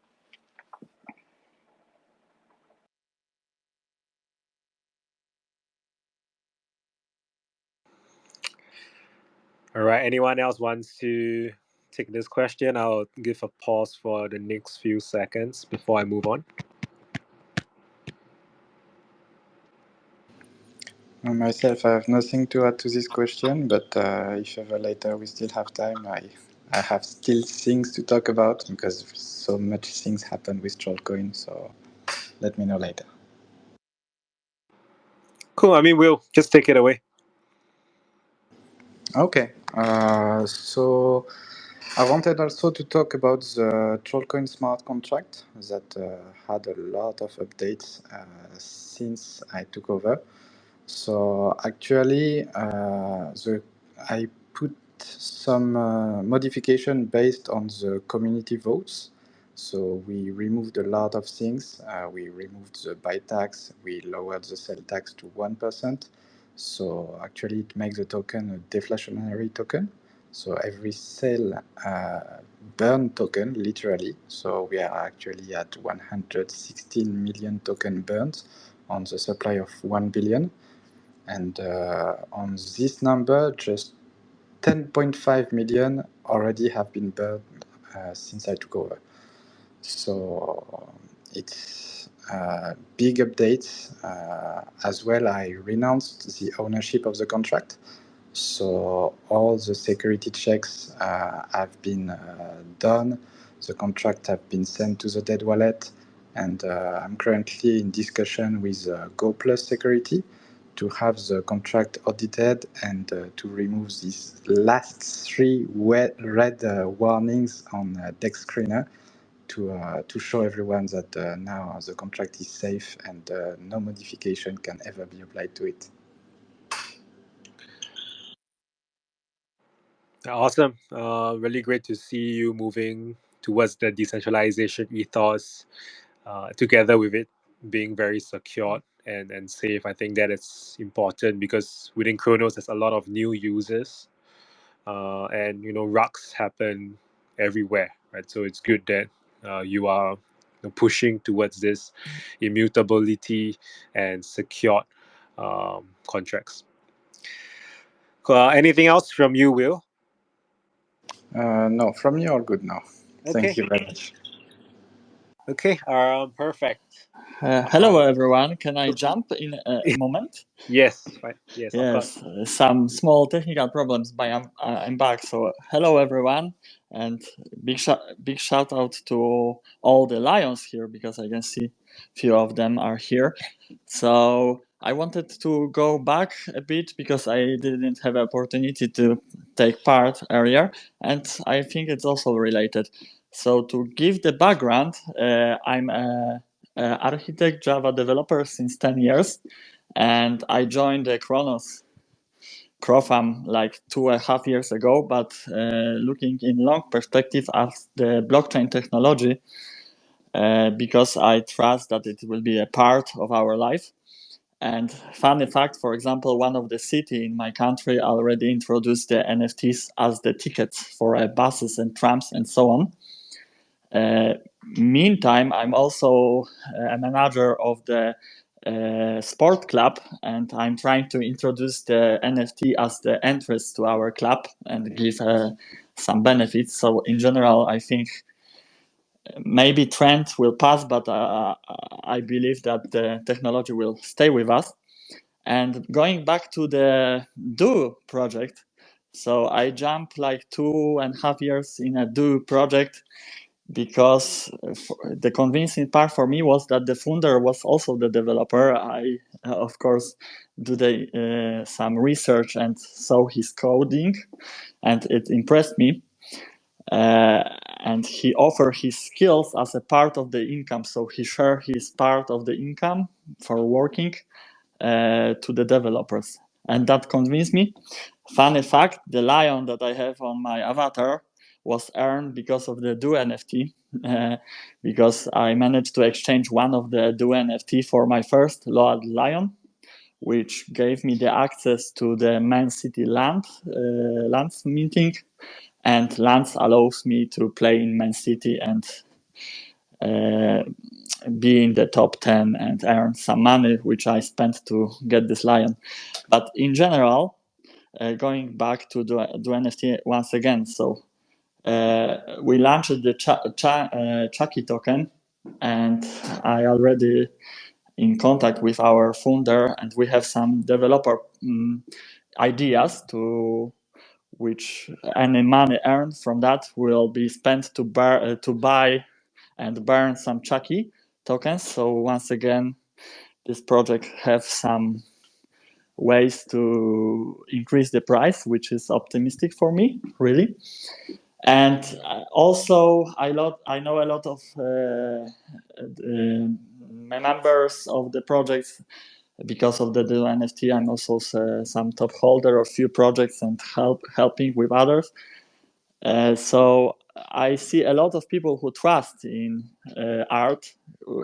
All right. Anyone else wants to take this question? I'll give a pause for the next few seconds before I move on. Myself, I have nothing to add to this question, but if ever later we still have time, I have still things to talk about because so much things happen with Trollcoin, so let me know later. Cool. I mean, we'll just take it away. Okay, so I wanted also to talk about the Trollcoin smart contract that had a lot of updates since I took over. So actually, I put some modification based on the community votes. So we removed a lot of things. We removed the buy tax. We lowered the sell tax to 1%. So actually, it makes the token a deflationary token. So every sell burn token, literally. So we are actually at 116 million token burns on the supply of 1 billion. And on this number, just 10.5 million already have been burned since I took over. So it's big updates. As well, I renounced the ownership of the contract. So all the security checks have been done. The contract have been sent to the dead wallet, and I'm currently in discussion with Go Plus Security to have the contract audited and to remove these last three red warnings on Dex Screener to show everyone that now the contract is safe and no modification can ever be applied to it. Awesome. Really great to see you moving towards the decentralization ethos, together with it being very secured and safe. I think that it's important because within Cronos, there's a lot of new users, and rucks happen everywhere, right? So it's good that you are pushing towards this immutability and secured contracts. Anything else from you, Will? No, from me, all good now. Okay. Thank you very much. Okay, perfect. Hello, everyone. Can I jump in a moment? Yes, right. Yes, of course. Yes, some small technical problems, but I'm back. So hello, everyone, and big shout out to all the lions here because I can see few of them are here. So I wanted to go back a bit because I didn't have opportunity to take part earlier, and I think it's also related. So to give the background, I'm a architect Java developer since 10 years, and I joined the Cronos Crofam like 2.5 years ago. But looking in long perspective at the blockchain technology, because I trust that it will be a part of our life. And funny fact, for example, one of the city in my country already introduced the NFTs as the tickets for buses and trams and so on. Meantime, I'm also a manager of the sport club, and I'm trying to introduce the NFT as the entrance to our club and give some benefits. So in general, I think maybe trend will pass, but I believe that the technology will stay with us. And going back to the Do project, so I jumped like 2.5 years in a Do project because the convincing part for me was that the founder was also the developer. I, of course, do some research and saw his coding, and it impressed me. And he offered his skills as a part of the income, so he shared his part of the income for working to the developers, and that convinced me. Funny fact, the lion that I have on my avatar was earned because of the Do NFT, because I managed to exchange one of the Do NFT for my first Load Lion, which gave me the access to the Man City lands minting, and lands allows me to play in Man City and be in the top 10 and earn some money, which I spent to get this lion. But in general, going back to Do NFT once again, so we launched the Chucky token, and I already in contact with our founder, and we have some developer ideas to which any money earned from that will be spent to buy and burn some Chucky tokens. So once again, this project have some ways to increase the price, which is optimistic for me, really. And also, I know a lot of members of the projects because of the NFT. I'm also some top holder of few projects and helping with others. So I see a lot of people who trust in art.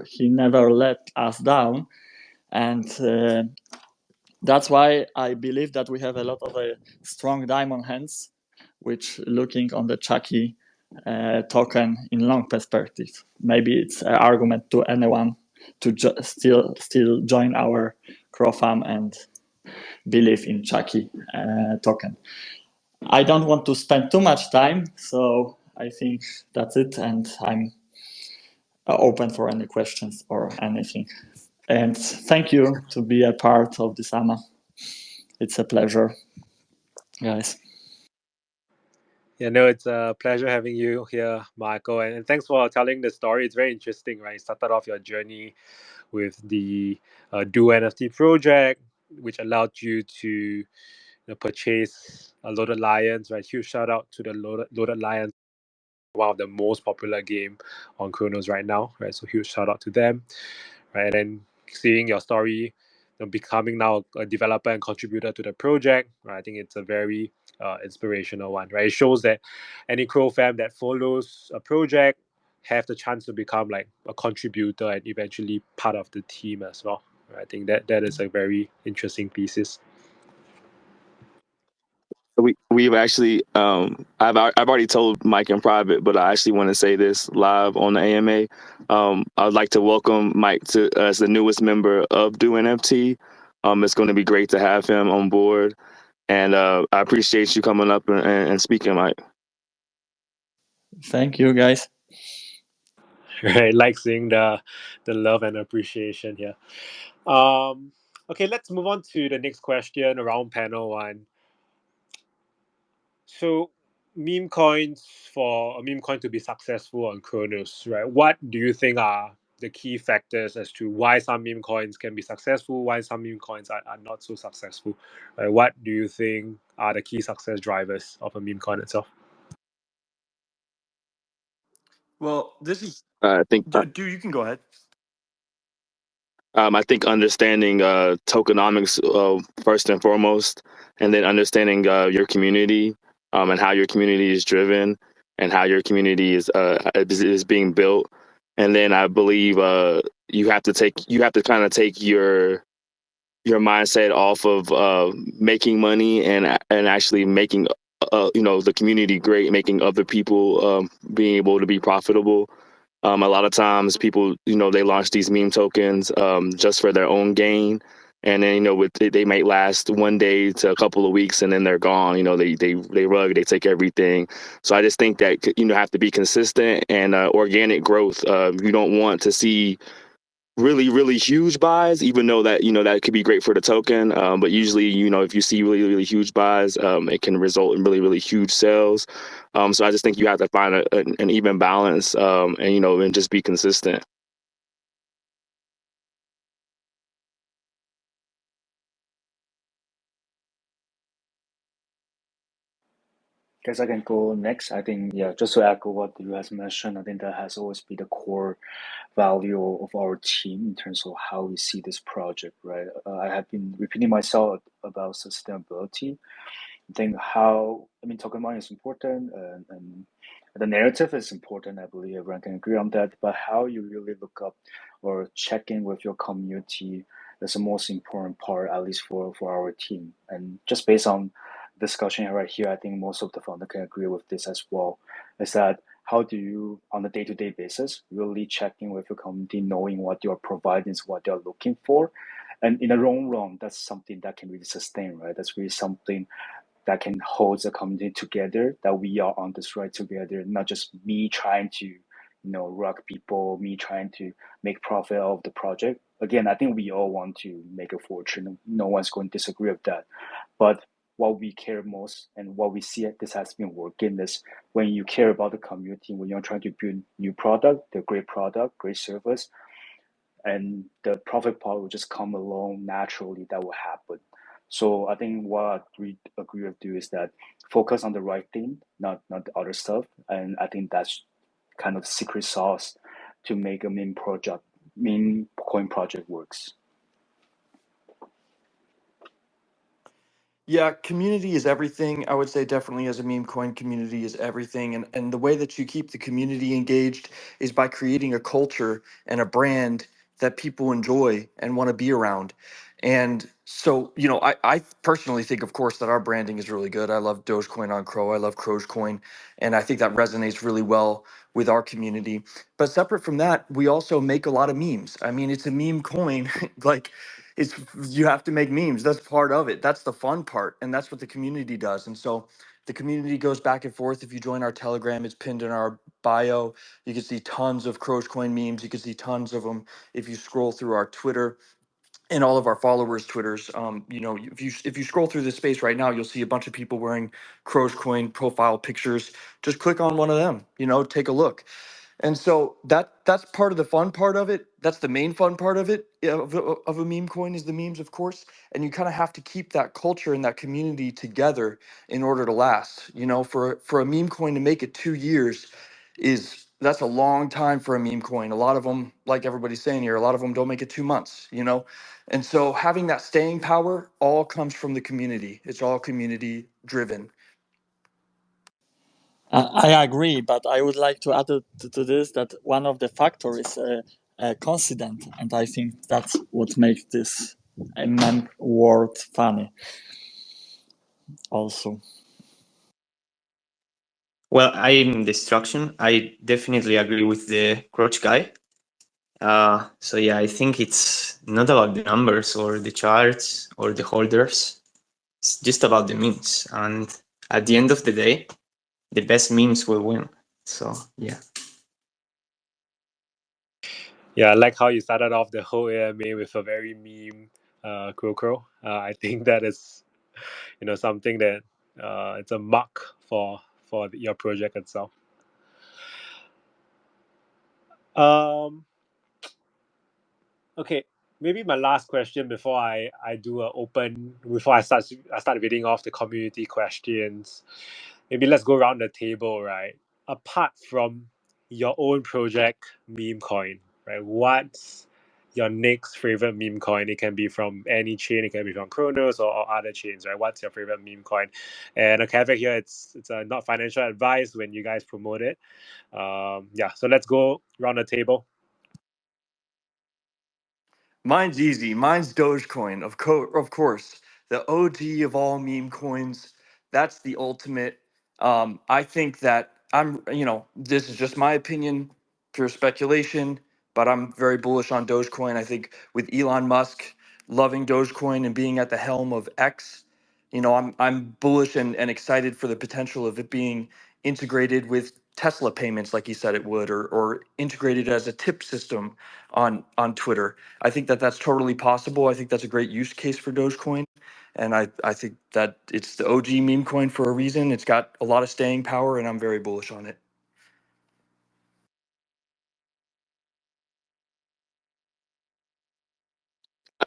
He never let us down, and that's why I believe that we have a lot of strong diamond hands, which looking on the Chucky token in long perspective. Maybe it's an argument to anyone to still join our Crofam and believe in Chucky token. I don't want to spend too much time, so I think that's it, and I'm open for any questions or anything. And thank you to be a part of this AMA. It's a pleasure, guys. Yeah, no, it's a pleasure having you here, Michael, and thanks for telling the story. It's very interesting, right? You started off your journey with the Do NFT project, which allowed you to purchase a Loaded Lions, right? Huge shout out to the Loaded Lions, one of the most popular game on Chronos right now, right? So huge shout out to them, right? And then seeing your story, becoming now a developer and contributor to the project, right? I think it's a very inspirational one, right? It shows that any Crow fan that follows a project have the chance to become like a contributor and eventually part of the team as well. I think that is a very interesting thesis. We've actually I've already told Mike in private, but I actually want to say this live on the AMA. I would like to welcome Mike to as the newest member of Do NFT. It's going to be great to have him on board, and I appreciate you coming up and speaking, Mike. Thank you, guys. Right, like seeing the love and appreciation here. Okay, let's move on to the next question around panel one. So, meme coins, for a meme coin to be successful on Cronos, right? What do you think are the key factors as to why some meme coins can be successful, why some meme coins are not so successful? Right? What do you think are the key success drivers of a meme coin itself? Well, this is I think dude. You can go ahead. I think understanding tokenomics first and foremost, and then understanding your community and how your community is driven and how your community is being built. And then I believe you have to kind of take your mindset off of making money and actually making the community great, making other people being able to be profitable. A lot of times people, they launch these meme tokens just for their own gain. And then, they might last one day to a couple of weeks and then they're gone. They rug, they take everything. So I just think that, have to be consistent and organic growth. You don't want to see really, really huge buys, even though that, that could be great for the token. But usually, if you see really, really huge buys, it can result in really, really huge sales. So I just think you have to find an even balance and just be consistent. Guess I can go next. I think, yeah, just to echo what you has mentioned, I think that has always been the core value of our team in terms of how we see this project, right? I have been repeating myself about sustainability. I think token mining is important and the narrative is important. I believe everyone can agree on that. But how you really look up or check in with your community is the most important part, at least for our team. And just based on discussion right here, I think most of the founder can agree with this as well. Is that how do you, on a day-to-day basis, really check in with your community, knowing what you're providing is what they're looking for, and in the long run, that's something that can really sustain, right? That's really something that can hold the community together, that we are on this ride together, not just me trying to, rock people, me trying to make profit out of the project. Again, I think we all want to make a fortune. No one's going to disagree with that. But what we care most and what we see this has been working is when you care about the community, when you're trying to build new product, the great product, great service, and the profit part will just come along naturally. That will happen. So I think what we agree with you is that focus on the right thing, not the other stuff. And I think that's kind of secret sauce to make a meme coin project works. Yeah, community is everything. I would say definitely as a meme coin, community is everything. And the way that you keep the community engaged is by creating a culture and a brand that people enjoy and want to be around. And so, I personally think, of course, that our branding is really good. I love Dogecoin on Crow. I love Crogecoin. And I think that resonates really well with our community. But separate from that, we also make a lot of memes. I mean, it's a meme coin. Like, it's you have to make memes. That's part of it. That's the fun part, and that's what the community does. And so the community goes back and forth. If you join our Telegram, it's pinned in our bio. You can see tons of Crogecoin memes. You can see tons of them if you scroll through our Twitter and all of our followers' Twitters. You know, if you scroll through this space right now, you'll see a bunch of people wearing Crogecoin profile pictures. Just click on one of them. You know, take a look. And so that's part of the fun part of it. That's the main fun part of it of a meme coin is the memes, of course. And you kind of have to keep that culture and that community together in order to last. You know, for a meme coin to make it 2 years that's a long time for a meme coin. A lot of them, like everybody's saying here, a lot of them don't make it 2 months. You know, and so having that staying power all comes from the community. It's all community driven. I agree, but I would like to add to this that one of the factors is coincident, and I think that's what makes this meme word funny. Also, Well, I'm Destruction. I definitely agree with the Crotch guy. So yeah, I think it's not about the numbers or the charts or the holders. It's just about the memes. And at the end of the day, the best memes will win. So yeah. Yeah, I like how you started off the whole AMA with a very meme Cro Crow. I think that is, something that it's a mark for your project itself. Okay, maybe my last question before I do a open before I start reading off the community questions. Maybe let's go around the table, right? Apart from your own project, Memecoin, right? What's your next favorite meme coin? It can be from any chain, it can be from Cronos or other chains, right? What's your favorite meme coin? And a caveat here, it's not financial advice when you guys promote it. Yeah, so let's go around the table. Mine's easy. Mine's Dogecoin, of course. The OG of all meme coins. That's the ultimate. I think that this is just my opinion, pure speculation, but I'm very bullish on Dogecoin. I think with Elon Musk loving Dogecoin and being at the helm of X, I'm bullish and excited for the potential of it being integrated with Tesla payments like he said it would, or integrated as a tip system on Twitter. I think that that's totally possible. I think that's a great use case for Dogecoin. And I think that it's the OG meme coin for a reason. It's got a lot of staying power, and I'm very bullish on it.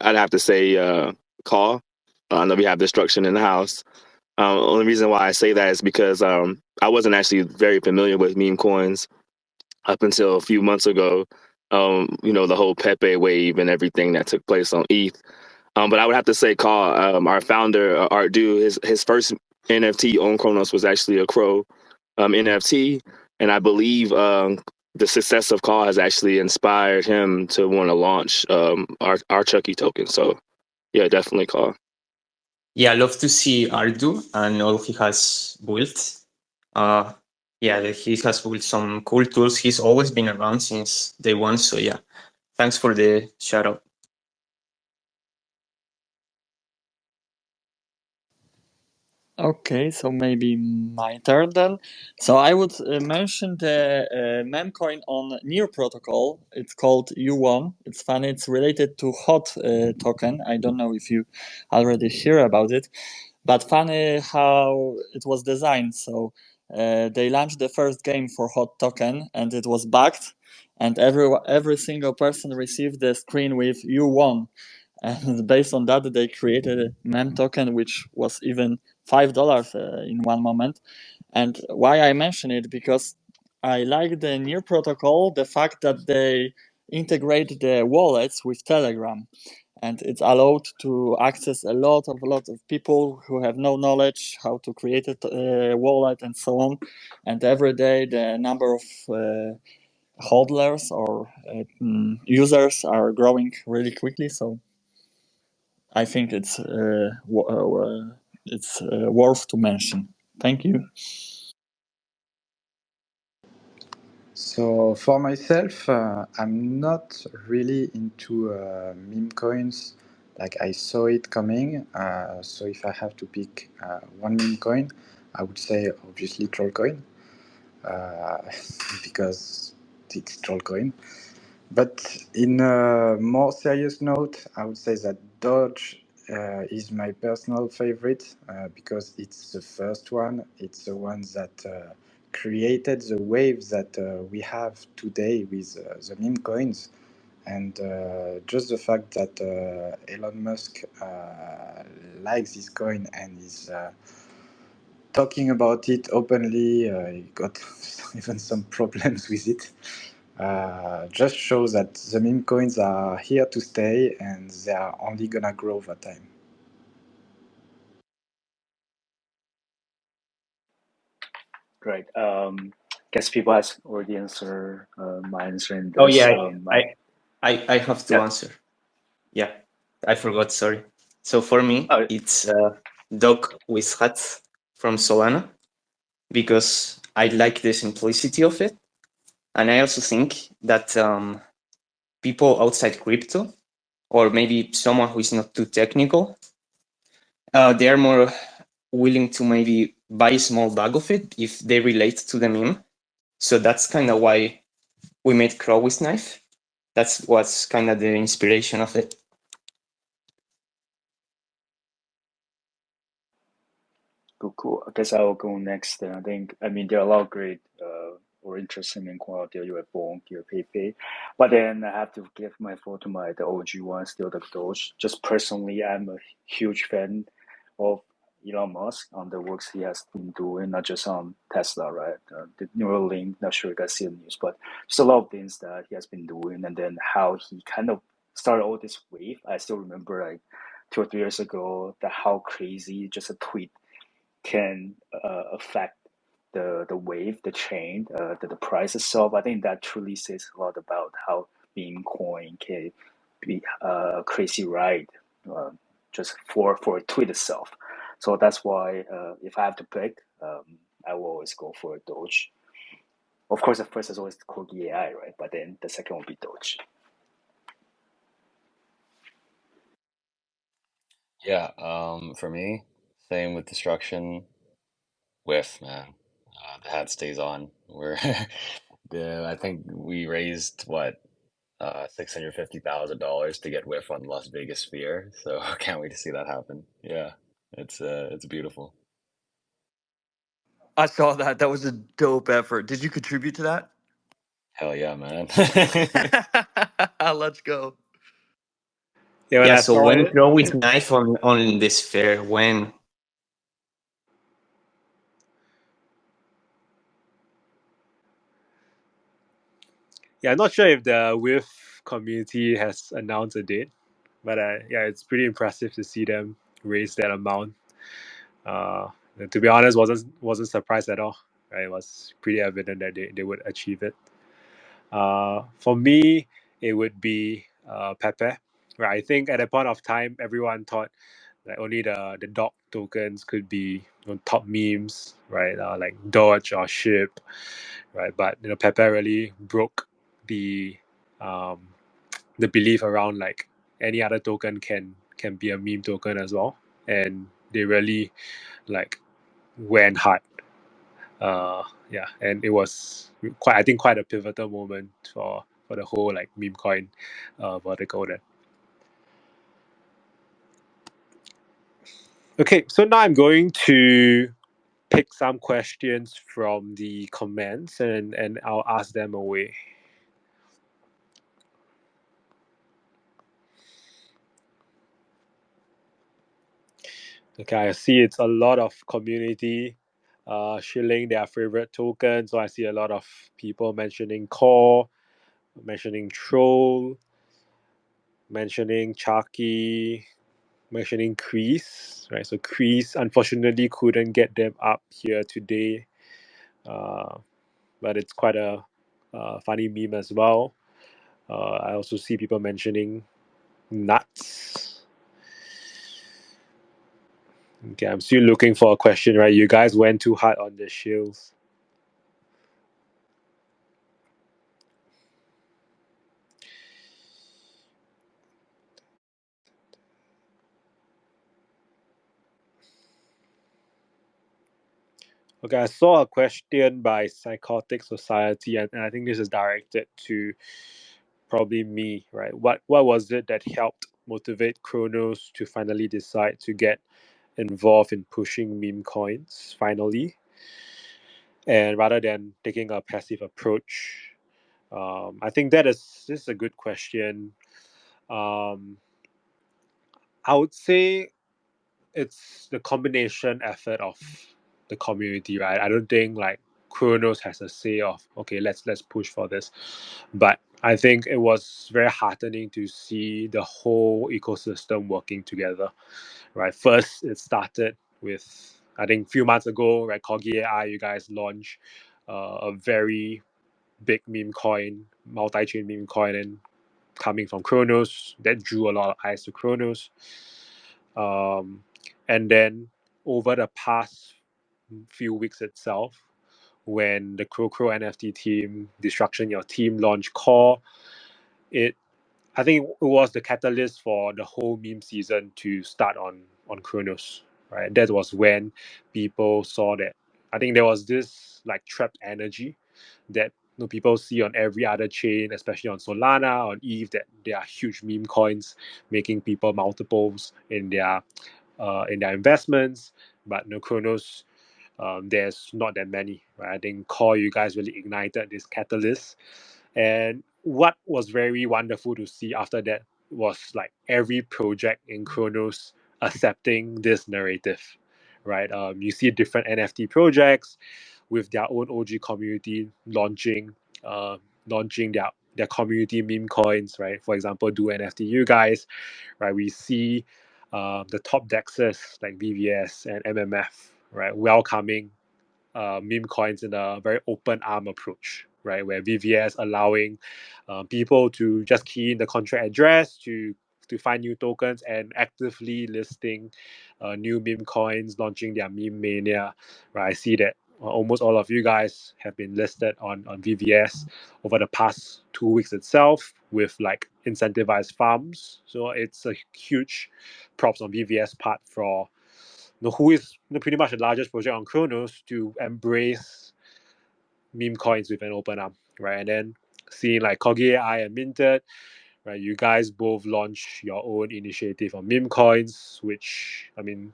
I'd have to say call. I know we have destruction in the house. Only reason why I say that is because I wasn't actually very familiar with meme coins up until a few months ago. The whole Pepe wave and everything that took place on ETH. But I would have to say, call our founder, Art Do. His first NFT on Cronos was actually a Crow NFT, and I believe the success of Call has actually inspired him to want to launch our Chucky token. So yeah, definitely Call. Yeah, I love to see Ardu and all he has built. He has built some cool tools. He's always been around since day one. So yeah, thanks for the shout out. okay, so maybe my turn then. So I would mention the Memecoin on Near protocol. It's called U1. It's funny. It's related to Hot token. I don't know if you already hear about it, but funny how it was designed. So they launched the first game for Hot token, and it was backed, and every single person received the screen with you won. And based on that, they created a mem token, which was even $5 in one moment. And why I mention it, because I like the Near protocol, the fact that they integrate the wallets with Telegram, and it's allowed to access a lot of people who have no knowledge how to create a wallet and so on. And every day the number of hodlers or users are growing really quickly. So I think it's worth to mention. Thank you. So for myself, I'm not really into meme coins. Like I saw it coming. So if I have to pick one meme coin, I would say obviously Trollcoin. uh, because it's Trollcoin. But in a more serious note, I would say that Doge is my personal favorite because it's the first one. It's the one that created the wave that we have today with the meme coins. And just the fact that Elon Musk likes this coin and is talking about it openly, he got even some problems with it. Just shows that the meme coins are here to stay and they are only gonna grow over time. Great. Guess people has already answered my answer in Oh this. yeah, I have to Yeah. answer. Yeah, I forgot. Sorry. So for me, Oh, it's dog with hat from Solana because I like the simplicity of it, and I also think that people outside crypto, or maybe someone who is not too technical, they are more willing to maybe buy a small bag of it if they relate to the meme. So that's kind of why we made Crow with Knife. That's what's kind of the inspiration of it. cool. I guess I will go next. Then I mean, there are a lot of great or interesting in quality. You have Bonk, you have Pepe, but then I have to give my vote to the OG one, still the Doge. Just personally, I'm a huge fan of Elon Musk on the works he has been doing, not just on Tesla, right? The Neuralink, not sure you guys see the news, but just a lot of things that he has been doing, and then how he kind of started all this wave. I still remember like 2 or 3 years ago that how crazy just a tweet can affect the wave, the chain, the price itself. I think that truly says a lot about how meme coin can be a crazy ride just for a tweet itself. So that's why if I have to pick, I will always go for Doge. Of course, the first is always CorgiAI, right? But then the second will be Doge. Yeah, for me, same with destruction. Whiff, man. The hat stays on. We're I think we raised what $650,000 to get Whiff on Las Vegas Sphere. So can't wait to see that happen. Yeah, it's beautiful. I saw that. That was a dope effort. Did you contribute to that? Hell yeah, man. Let's go. Yeah, when I Yeah, so saw when it, Crow with Knife on this fair, when yeah, I'm not sure if the WIF community has announced a date, but yeah, it's pretty impressive to see them raise that amount. Uh, to be honest, wasn't surprised at all. Right? It was pretty evident that they would achieve it. For me, it would be Pepe. Right? I think at that point of time, everyone thought that only the dog tokens could be top memes, right? Like Dodge or Ship, right? But Pepe really broke the um, the belief around like any other token can be a meme token as well, and they really like went hard. Yeah, and it was quite, I think, quite a pivotal moment for the whole like meme coin vertical there. Okay, so now I'm going to pick some questions from the comments and I'll ask them away. Okay, I see it's a lot of community shilling their favorite token. So I see a lot of people mentioning Core, mentioning Troll, mentioning Chucky, mentioning Crease, right? So Crease unfortunately couldn't get them up here today, uh, but it's quite a funny meme as well. I also see people mentioning Nuts. Okay, I'm still looking for a question, right? You guys went too hard on the shields. Okay, I saw a question by Psychotic Society, and I think this is directed to probably me, right? What was it that helped motivate Cronos to finally decide to get involved in pushing meme coins finally, and rather than taking a passive approach? I think this is a good question. Um, I would say it's the combination effort of the community, right? I don't think like Kronos has a say of okay, let's push for this, but I think it was very heartening to see the whole ecosystem working together, right? First, it started with I think a few months ago, right? CorgiAI, you guys launched a very big meme coin, multi-chain meme coin, and coming from Kronos that drew a lot of eyes to Kronos. And then over the past few weeks itself, when the Cro Crow NFT team, Destruction Your Team launched Core, it I think it was the catalyst for the whole meme season to start on Kronos, right? That was when people saw that. I think there was this like trapped energy that people see on every other chain, especially on Solana, on ETH, that there are huge meme coins making people multiples in their investments. But no Kronos, there's not that many, right? I think Core, you guys really ignited this catalyst. And what was very wonderful to see after that was like every project in Kronos accepting this narrative, right? You see different NFT projects with their own OG community uh, launching their community meme coins, right? For example, do NFT, you guys, right? We see the top dexes like VVS and MMF, right, welcoming meme coins in a very open arm approach, right, where VVS allowing people to just key in the contract address to find new tokens and actively listing new meme coins, launching their meme mania. Right, I see that almost all of you guys have been listed on VVS over the past 2 weeks itself with like incentivized farms. So it's a huge props on VVS part for who is pretty much the largest project on Kronos to embrace meme coins with an open arm, right? And then seeing like CorgiAI and Minted, right? You guys both launch your own initiative on meme coins, which I mean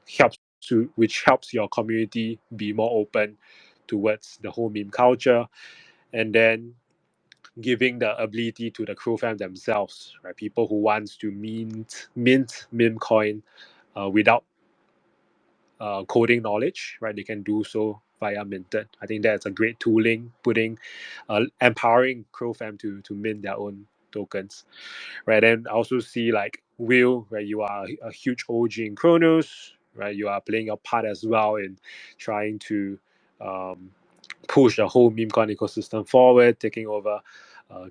which helps your community be more open towards the whole meme culture, and then giving the ability to the Crow fam themselves, right? People who wants to mint meme coin without coding knowledge, right? They can do so via Minted. I think that's a great tooling, empowering Crow fam to mint their own tokens, right? And I also see like Will, where you are a huge OG in Kronos, right? You are playing your part as well in trying to um, push the whole meme coin ecosystem forward, taking over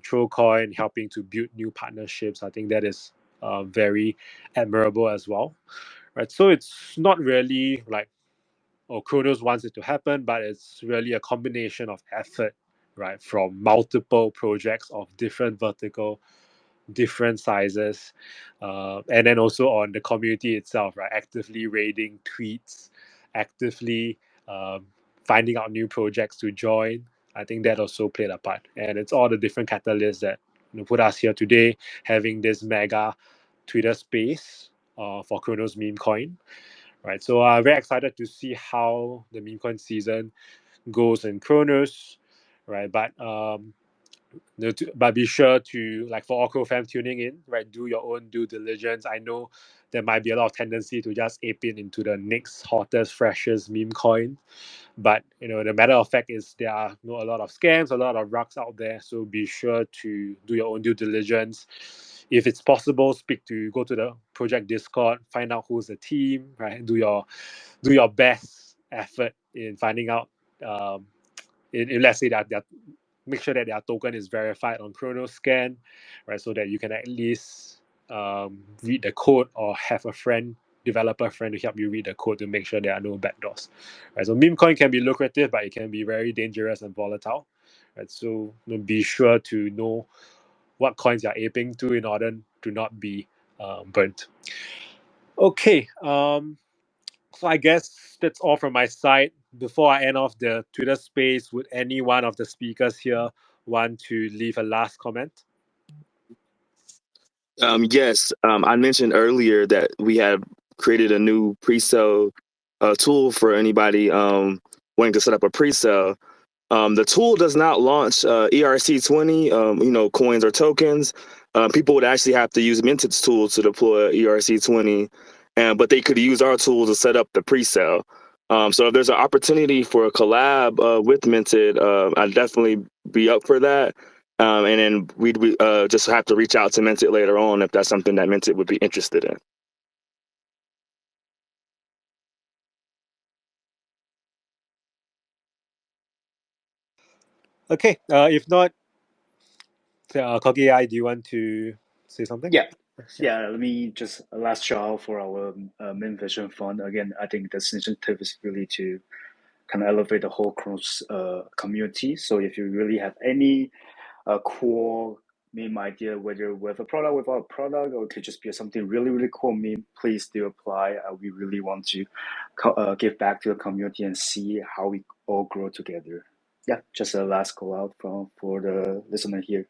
Trollcoin, helping to build new partnerships. I think that is very admirable as well, right? So it's not really like Kronos wants it to happen, but it's really a combination of effort, right, from multiple projects of different vertical, different sizes, and then also on the community itself, right, actively raiding tweets, actively um, finding out new projects to join. I think that also played a part, and it's all the different catalysts that put us here today, having this mega Twitter space for Kronos meme coin, right? So I'm very excited to see how the meme coin season goes in Kronos, right? But be sure to like for all Crow fam tuning in, right? Do your own due diligence. I know there might be a lot of tendency to just ape in into the next hottest, freshest meme coin, but the matter of fact is there are a lot of scams, a lot of rugs out there. So be sure to do your own due diligence. If it's possible, go to the project Discord, find out who's the team, right? Do your best effort in finding out. In let's say that make sure that their token is verified on Chronoscan, right? So that you can at least read the code or have a developer friend to help you read the code to make sure there are no backdoors. Right? So meme coin can be lucrative, but it can be very dangerous and volatile. Right? So be sure to know what coins you're aping to in order to not be burnt. Okay, so I guess that's all from my side. before I end off the Twitter space, would any one of the speakers here want to leave a last comment? Yes, I mentioned earlier that we have created a new pre-sale tool for anybody wanting to set up a pre-sale. The tool does not launch ERC20, coins or tokens. People would actually have to use Minted's tool to deploy ERC20, but they could use our tool to set up the pre-sale. So if there's an opportunity for a collab with Minted, I'd definitely be up for that. And then we'd just have to reach out to Minted later on if that's something that Minted would be interested in. Okay, if not, CorgiAI, do you want to say something? Yeah. Let me just a last shout out for our main vision fund. Again, I think the initiative is really to kind of elevate the whole Cronos community. So if you really have any cool meme idea, whether with a product, without a product, or it could just be something really, really cool meme, please do apply. We really want to give back to the community and see how we all grow together. Yeah, just a last call out for the listener here.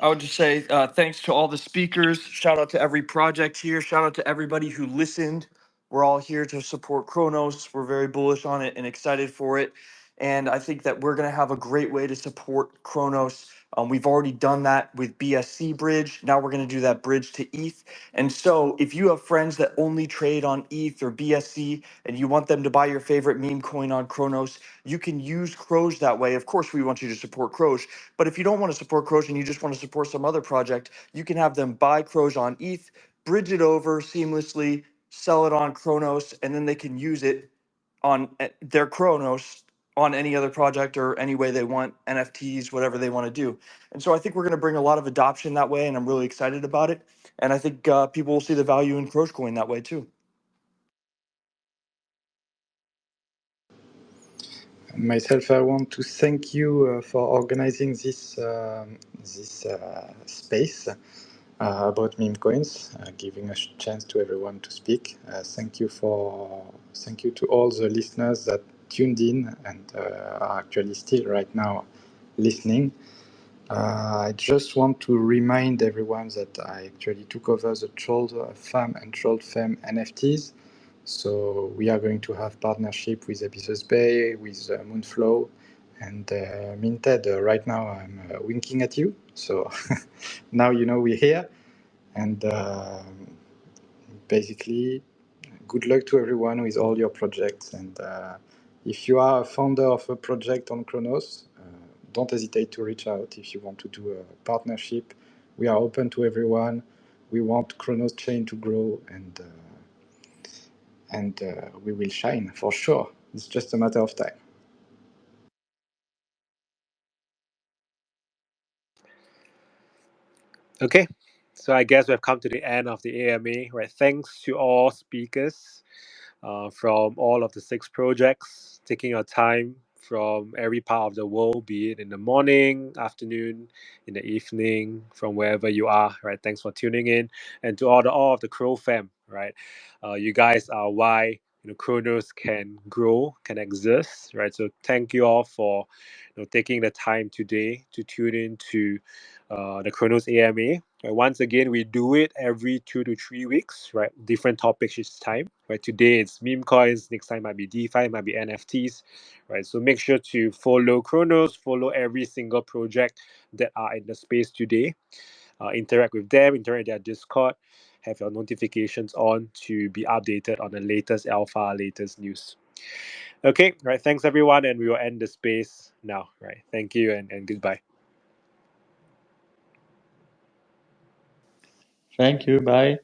I would just say thanks to all the speakers. Shout out to every project here. Shout out to everybody who listened. We're all here to support Cronos. We're very bullish on it and excited for it. And I think that we're going to have a great way to support Cronos. We've already done that with BSC Bridge. Now we're going to do that bridge to ETH. And so if you have friends that only trade on ETH or BSC and you want them to buy your favorite meme coin on Cronos, you can use Crows that way. Of course, we want you to support Crows. But if you don't want to support Crows and you just want to support some other project, you can have them buy Crows on ETH, bridge it over seamlessly, sell it on Cronos, and then they can use it on their Cronos on any other project or any way they want, NFTs, whatever they want to do. And so I think we're going to bring a lot of adoption that way, and I'm really excited about it. And I think people will see the value in Crows Coin that way too. Myself, I want to thank you for organizing this space about meme coins, giving a chance to everyone to speak. Thank you to all the listeners that tuned in and are actually still right now listening. I just want to remind everyone that I actually took over the Troll Farm and Troll Fam NFTs. So we are going to have partnership with Abyssus Bay, with Moonflow, and Minted. Right now I'm winking at you, so now you know we're here. And basically, good luck to everyone with all your projects. And if you are a founder of a project on Cronos, don't hesitate to reach out if you want to do a partnership. We are open to everyone. We want Cronos chain to grow, and we will shine for sure. It's just a matter of time. Okay, so I guess we've come to the end of the AMA, right? Thanks to all speakers from all of the 6 projects, taking your time from every part of the world, be it in the morning, afternoon, in the evening, from wherever you are, right? Thanks for tuning in. And to all of the Crow fam, right? You guys are why Cronos can grow, can exist, right? So thank you all for taking the time today to tune in to the Cronos AMA. Right? Once again, we do it every 2 to 3 weeks, right? Different topics each time, right? Today it's meme coins, next time might be DeFi, might be NFTs, right? So make sure to follow Cronos, follow every single project that are in the space today. Interact with them, interact with their Discord, have your notifications on to be updated on the latest alpha, latest news. Okay, right. Thanks everyone, and we will end the space now. Right. Thank you and goodbye. Thank you. Bye.